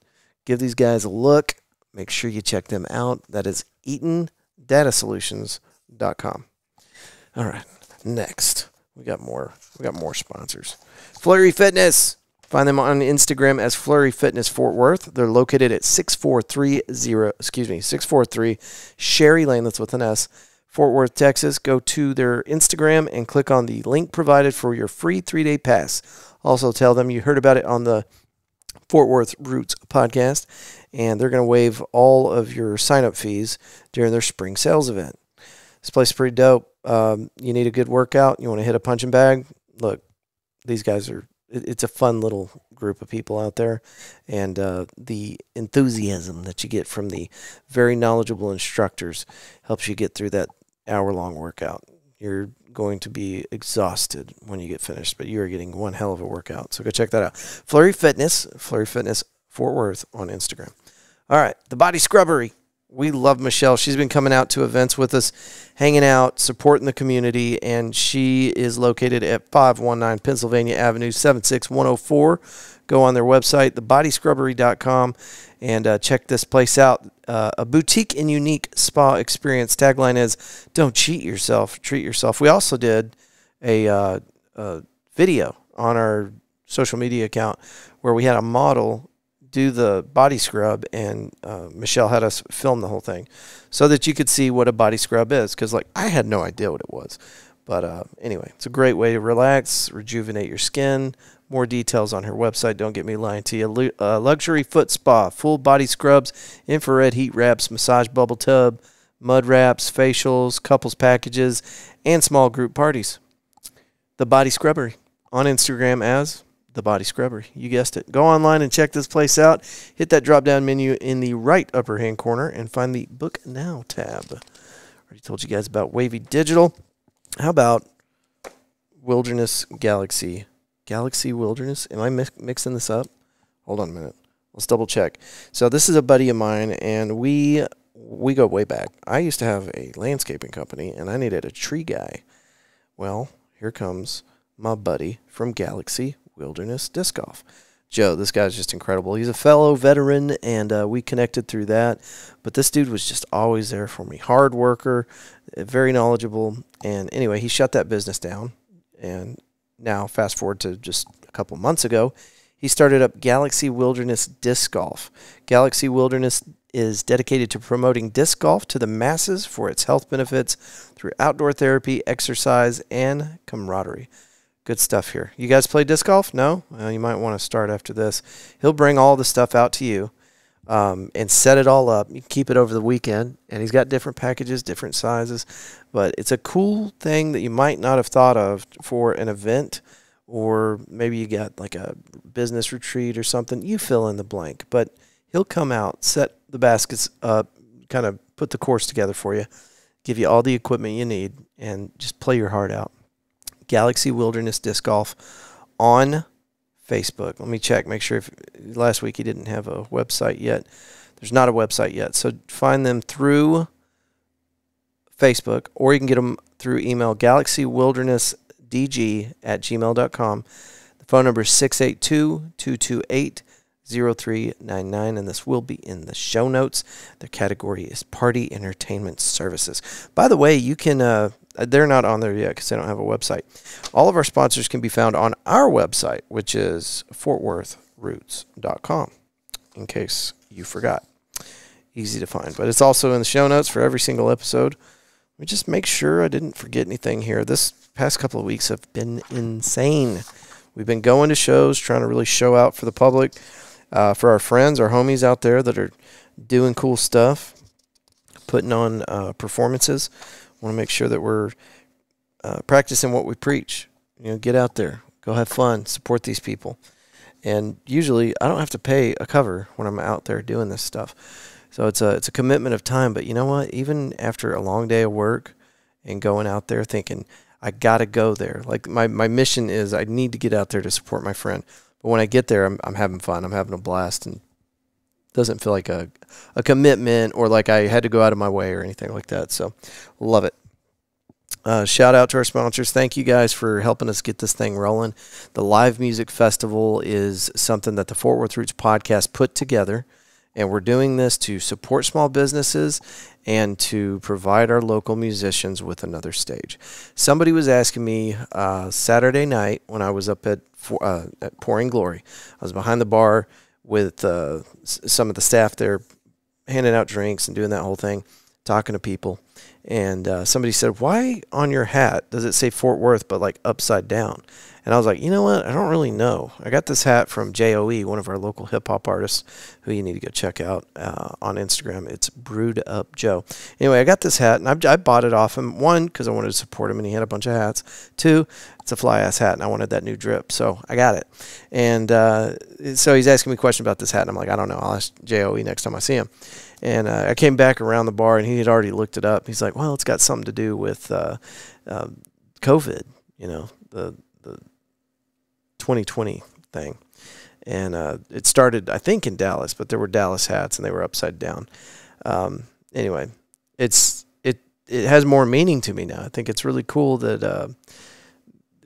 Give these guys a look. Make sure you check them out. That is EatonDataSolutions.com. All right, next. We got more sponsors. Flurry Fitness. Find them on Instagram as Flurry Fitness Fort Worth. They're located at 643 Sherry Lane, that's with an S, Fort Worth, Texas. Go to their Instagram and click on the link provided for your free 3-day pass. Also tell them you heard about it on the Fort Worth Roots podcast, and they're going to waive all of your sign-up fees during their spring sales event. This place is pretty dope. You need a good workout. You want to hit a punching bag? Look, these guys are, it's a fun little group of people out there, and the enthusiasm that you get from the very knowledgeable instructors helps you get through that hour-long workout. You're going to be exhausted when you get finished, but you are getting one hell of a workout. So go check that out. Flurry Fitness Fort Worth on Instagram. All right, the Body Scrubbery. We love Michelle. She's been coming out to events with us, hanging out, supporting the community, and she is located at 519 Pennsylvania Avenue, 76104. Go on their website, thebodyscrubbery.com, and check this place out. A boutique and unique spa experience. Tagline is, don't cheat yourself, treat yourself. We also did a video on our social media account where we had a model do the body scrub, and Michelle had us film the whole thing so that you could see what a body scrub is, because I had no idea what it was. But anyway, it's a great way to relax, rejuvenate your skin, More details on her website. Don't get me lying to you. Luxury foot spa, full body scrubs, infrared heat wraps, massage bubble tub, mud wraps, facials, couples packages, and small group parties. The Body Scrubbery on Instagram as The Body Scrubbery. You guessed it. Go online and check this place out. Hit that drop-down menu in the right upper hand corner and find the Book Now tab. Already told you guys about Wavy Digital. How about Wilderness Galaxy? Galaxy Wilderness? Am I mixing this up? Hold on a minute. Let's double check. So this is a buddy of mine, and we go way back. I used to have a landscaping company, and I needed a tree guy. Well, here comes my buddy from Galaxy Wilderness Disc Golf. Joe, this guy's just incredible. He's a fellow veteran, and we connected through that. But this dude was just always there for me. Hard worker, very knowledgeable. And anyway, he shut that business down, and now, fast forward to just a couple months ago, he started up Galaxy Wilderness Disc Golf. Galaxy Wilderness is dedicated to promoting disc golf to the masses for its health benefits through outdoor therapy, exercise, and camaraderie. Good stuff here. You guys play disc golf? No? Well, you might want to start after this. He'll bring all the stuff out to you and set it all up. You can keep it over the weekend, and he's got different packages, different sizes. But it's a cool thing that you might not have thought of for an event, or maybe you got like a business retreat or something. You fill in the blank. But he'll come out, set the baskets up, kind of put the course together for you, give you all the equipment you need, and just play your heart out. Galaxy Wilderness Disc Golf on Facebook. Let me check, make sure. Last week he didn't have a website yet. There's not a website yet. So find them through Facebook, or you can get them through email, GalaxyWildernessDG@gmail.com. The phone number is 682-228-0399, and this will be in the show notes. The category is Party Entertainment Services. By the way, you can, they're not on there yet because they don't have a website. All of our sponsors can be found on our website, which is FortWorthRoots.com, in case you forgot. Easy to find, but it's also in the show notes for every single episode. Let me just make sure I didn't forget anything here. This past couple of weeks have been insane. We've been going to shows, trying to really show out for the public, for our friends, our homies out there that are doing cool stuff, putting on performances. Want to make sure that we're practicing what we preach. You know, get out there, go have fun, support these people. And usually I don't have to pay a cover when I'm out there doing this stuff. So it's a commitment of time. But you know what? Even after a long day of work and going out there thinking, I got to go there. Like my mission is I need to get out there to support my friend. But when I get there, I'm having fun. I'm having a blast. And it doesn't feel like a commitment or like I had to go out of my way or anything like that. So love it. Shout out to our sponsors. Thank you guys for helping us get this thing rolling. The Live Music Festival is something that the Fort Worth Roots podcast put together. And we're doing this to support small businesses and to provide our local musicians with another stage. Somebody was asking me Saturday night when I was up at Pouring Glory. I was behind the bar with some of the staff there, handing out drinks and doing that whole thing, talking to people. And somebody said, why on your hat does it say Fort Worth but like upside down? And I was like, you know what? I don't really know. I got this hat from JOE, one of our local hip-hop artists who you need to go check out on Instagram. It's Brewed Up Joe. Anyway, I got this hat, and I bought it off him. One, because I wanted to support him, and he had a bunch of hats. Two, it's a fly-ass hat, and I wanted that new drip, so I got it. And so he's asking me a question about this hat, and I'm like, I don't know. I'll ask JOE next time I see him. And I came back around the bar, and he had already looked it up. He's like, well, it's got something to do with COVID, you know, the 2020 thing. And it started, I think, in Dallas, but there were Dallas hats, and they were upside down. Anyway, it has more meaning to me now. I think it's really cool that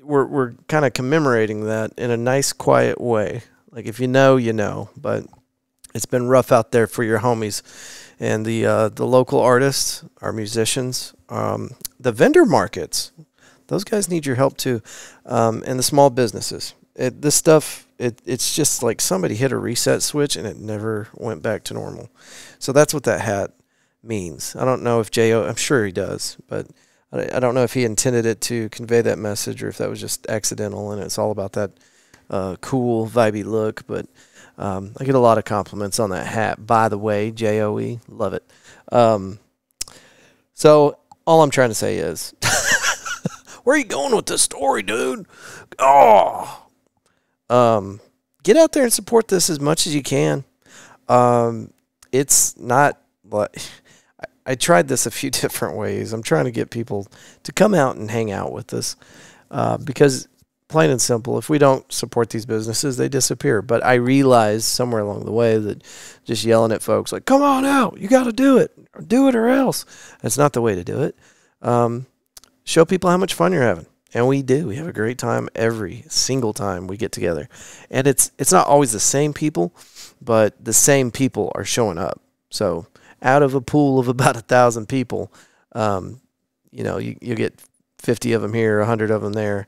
we're kind of commemorating that in a nice, quiet way. Like, if you know, you know. But it's been rough out there for your homies. And the local artists, our musicians, the vendor markets, those guys need your help too, and the small businesses. This stuff, it's just like somebody hit a reset switch and it never went back to normal. So that's what that hat means. I don't know if J.O., I'm sure he does, but I don't know if he intended it to convey that message or if that was just accidental, and it's all about that cool, vibey look. But I get a lot of compliments on that hat. By the way, Joe, love it. So all I'm trying to say is, where are you going with this story, dude? Oh, get out there and support this as much as you can. It's not like I tried this a few different ways. I'm trying to get people to come out and hang out with us because, plain and simple, if we don't support these businesses, they disappear. But I realized somewhere along the way that just yelling at folks like, come on out, you got to do it or else. That's not the way to do it. Show people how much fun you're having. And we do. We have a great time every single time we get together. And it's not always the same people, but the same people are showing up. So out of a pool of about 1,000 people, you get 50 of them here, 100 of them there.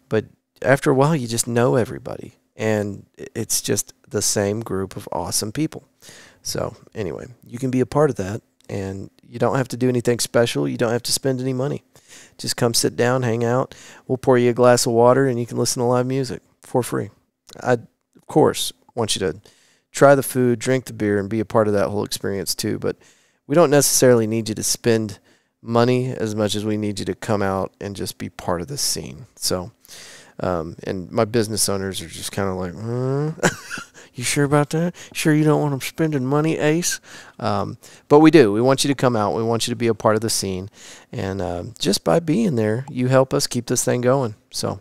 But after a while, you just know everybody. And it's just the same group of awesome people. So anyway, you can be a part of that. And you don't have to do anything special. You don't have to spend any money. Just come sit down, hang out. We'll pour you a glass of water, and you can listen to live music for free. I, of course, want you to try the food, drink the beer, and be a part of that whole experience too. But we don't necessarily need you to spend money as much as we need you to come out and just be part of this scene. So, and my business owners are just kind of like, you sure about that? Sure you don't want them spending money, Ace? But we do. We want you to come out. We want you to be a part of the scene. And just by being there, you help us keep this thing going. So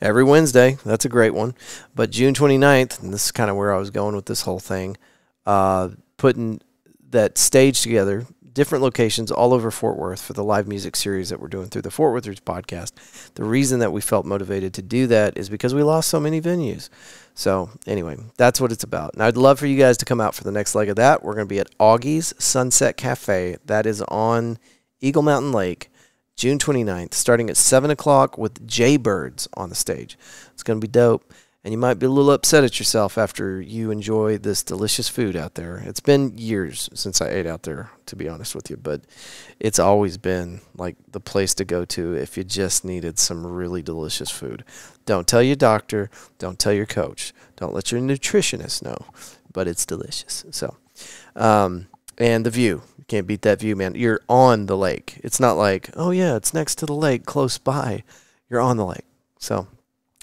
every Wednesday, that's a great one. But June 29th, and this is kind of where I was going with this whole thing, putting that stage together, different locations all over Fort Worth for the live music series that we're doing through the Fort Worth Roots podcast. The reason that we felt motivated to do that is because we lost so many venues. So anyway, that's what it's about. And I'd love for you guys to come out for the next leg of that. We're going to be at Augie's Sunset Cafe. That is on Eagle Mountain Lake, June 29th, starting at 7 o'clock with Jaybirds on the stage. It's going to be dope. And you might be a little upset at yourself after you enjoy this delicious food out there. It's been years since I ate out there, to be honest with you, but it's always been like the place to go to if you just needed some really delicious food. Don't tell your doctor, don't tell your coach, don't let your nutritionist know, but it's delicious. So, and the view, you can't beat that view, man. You're on the lake. It's not like, oh yeah, it's next to the lake, close by. You're on the lake. So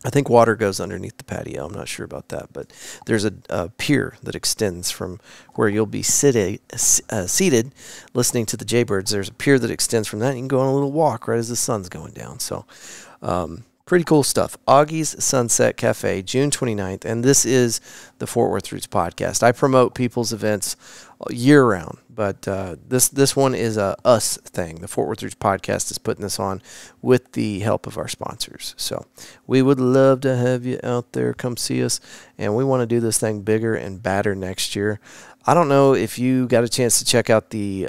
I think water goes underneath the patio. I'm not sure about that, but there's a pier that extends from where you'll be seated listening to the Jaybirds. There's a pier that extends from that. And you can go on a little walk right as the sun's going down. So pretty cool stuff. Augie's Sunset Cafe, June 29th, and this is the Fort Worth Roots podcast. I promote people's events year-round, but this one is a us thing. The Fort Worth Roots podcast is putting this on with the help of our sponsors. So we would love to have you out there. Come see us, and we want to do this thing bigger and badder next year. I don't know if you got a chance to check out the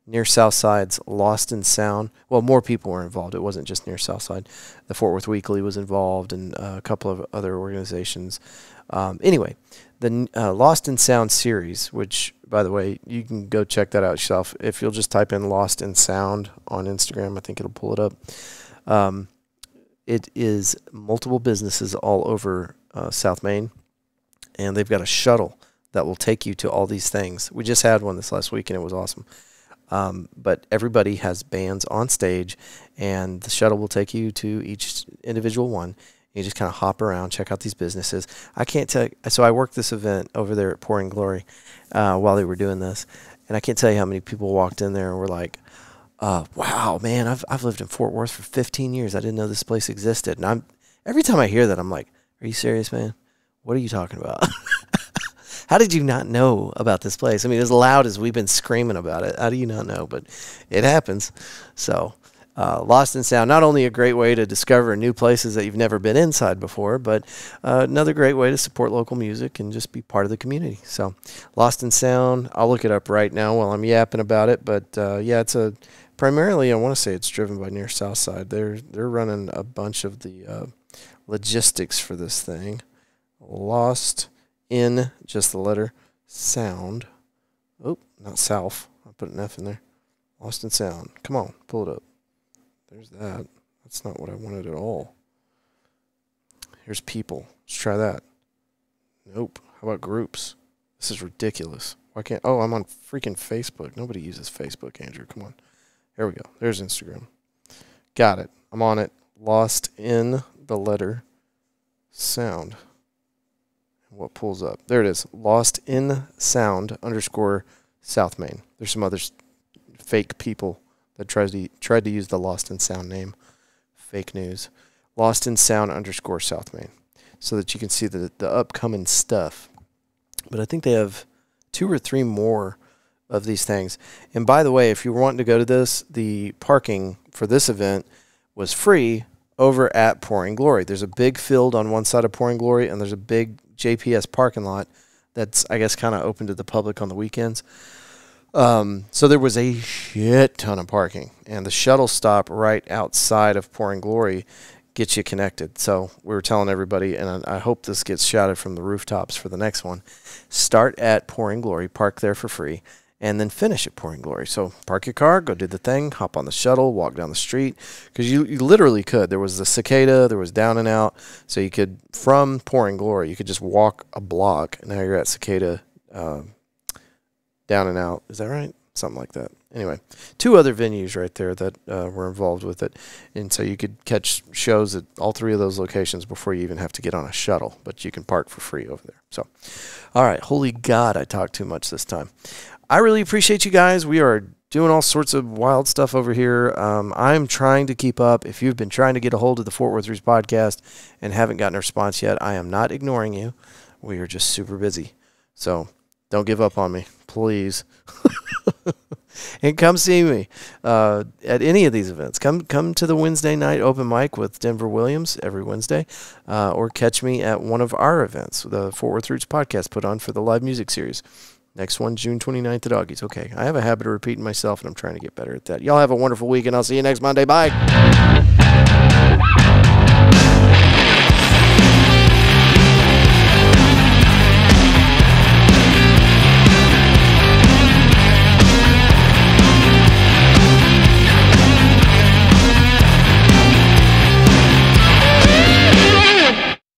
Near Southside's Lost in Sound. Well, more people were involved. It wasn't just Near Southside. The Fort Worth Weekly was involved, and a couple of other organizations. Anyway, the Lost in Sound series, which, by the way, you can go check that out yourself. If you'll just type in Lost in Sound on Instagram, I think it'll pull it up. It is multiple businesses all over South Main, and they've got a shuttle that will take you to all these things. We just had one this last week, and it was awesome. But everybody has bands on stage, and the shuttle will take you to each individual one. You just kind of hop around, check out these businesses. I can't tell you, so I worked this event over there at Pouring Glory while they were doing this, and I can't tell you how many people walked in there and were like, wow, man, I've lived in Fort Worth for 15 years. I didn't know this place existed. And every time I hear that, I'm like, are you serious, man? What are you talking about? How did you not know about this place? I mean, as loud as we've been screaming about it, how do you not know? But it happens. So Lost in Sound, not only a great way to discover new places that you've never been inside before, but another great way to support local music and just be part of the community. So Lost in Sound, I'll look it up right now while I'm yapping about it. But yeah, it's primarily, I want to say it's driven by Near Southside. They're running a bunch of the logistics for this thing. Lost in just the letter sound. Oh, not South. I put an F in there. Lost in Sound. Come on, pull it up. There's that. That's not what I wanted at all. Here's people. Let's try that. Nope. How about groups? This is ridiculous. Why can't... Oh, I'm on freaking Facebook. Nobody uses Facebook, Andrew. Come on. Here we go. There's Instagram. Got it. I'm on it. Lost in the letter sound. What pulls up? There it is. Lost in sound _ South Main. There's some other fake people that tried to use the Lost in Sound name. Fake news. Lost in sound _ South Main. So that you can see the upcoming stuff. But I think they have 2 or 3 more of these things. And by the way, if you're wanting to go to this, the parking for this event was free over at Pouring Glory. There's a big field on one side of Pouring Glory, and there's a big JPS parking lot that's, I guess, kind of open to the public on the weekends. So there was a shit ton of parking, and the shuttle stop right outside of Pouring Glory gets you connected. So we were telling everybody, and I hope this gets shouted from the rooftops for the next one, start at Pouring Glory, park there for free, and then finish at Pouring Glory. So park your car, go do the thing, hop on the shuttle, walk down the street, because you literally could. There was the Cicada, there was Down and Out, so you could, from Pouring Glory, you could just walk a block, and now you're at Cicada, Down and Out. Is that right? Something like that. Anyway, 2 other venues right there that were involved with it. And so you could catch shows at all 3 of those locations before you even have to get on a shuttle. But you can park for free over there. So, all right. Holy God, I talked too much this time. I really appreciate you guys. We are doing all sorts of wild stuff over here. I'm trying to keep up. If you've been trying to get a hold of the Fort Worth Roots podcast and haven't gotten a response yet, I am not ignoring you. We are just super busy. So don't give up on me, please. And come see me at any of these events. Come to the Wednesday night open mic with Denver Williams every Wednesday, or catch me at one of our events, the Fort Worth Roots podcast put on for the live music series. Next one, June 29th at Augie's. Okay, I have a habit of repeating myself, and I'm trying to get better at that. Y'all have a wonderful week, and I'll see you next Monday. Bye.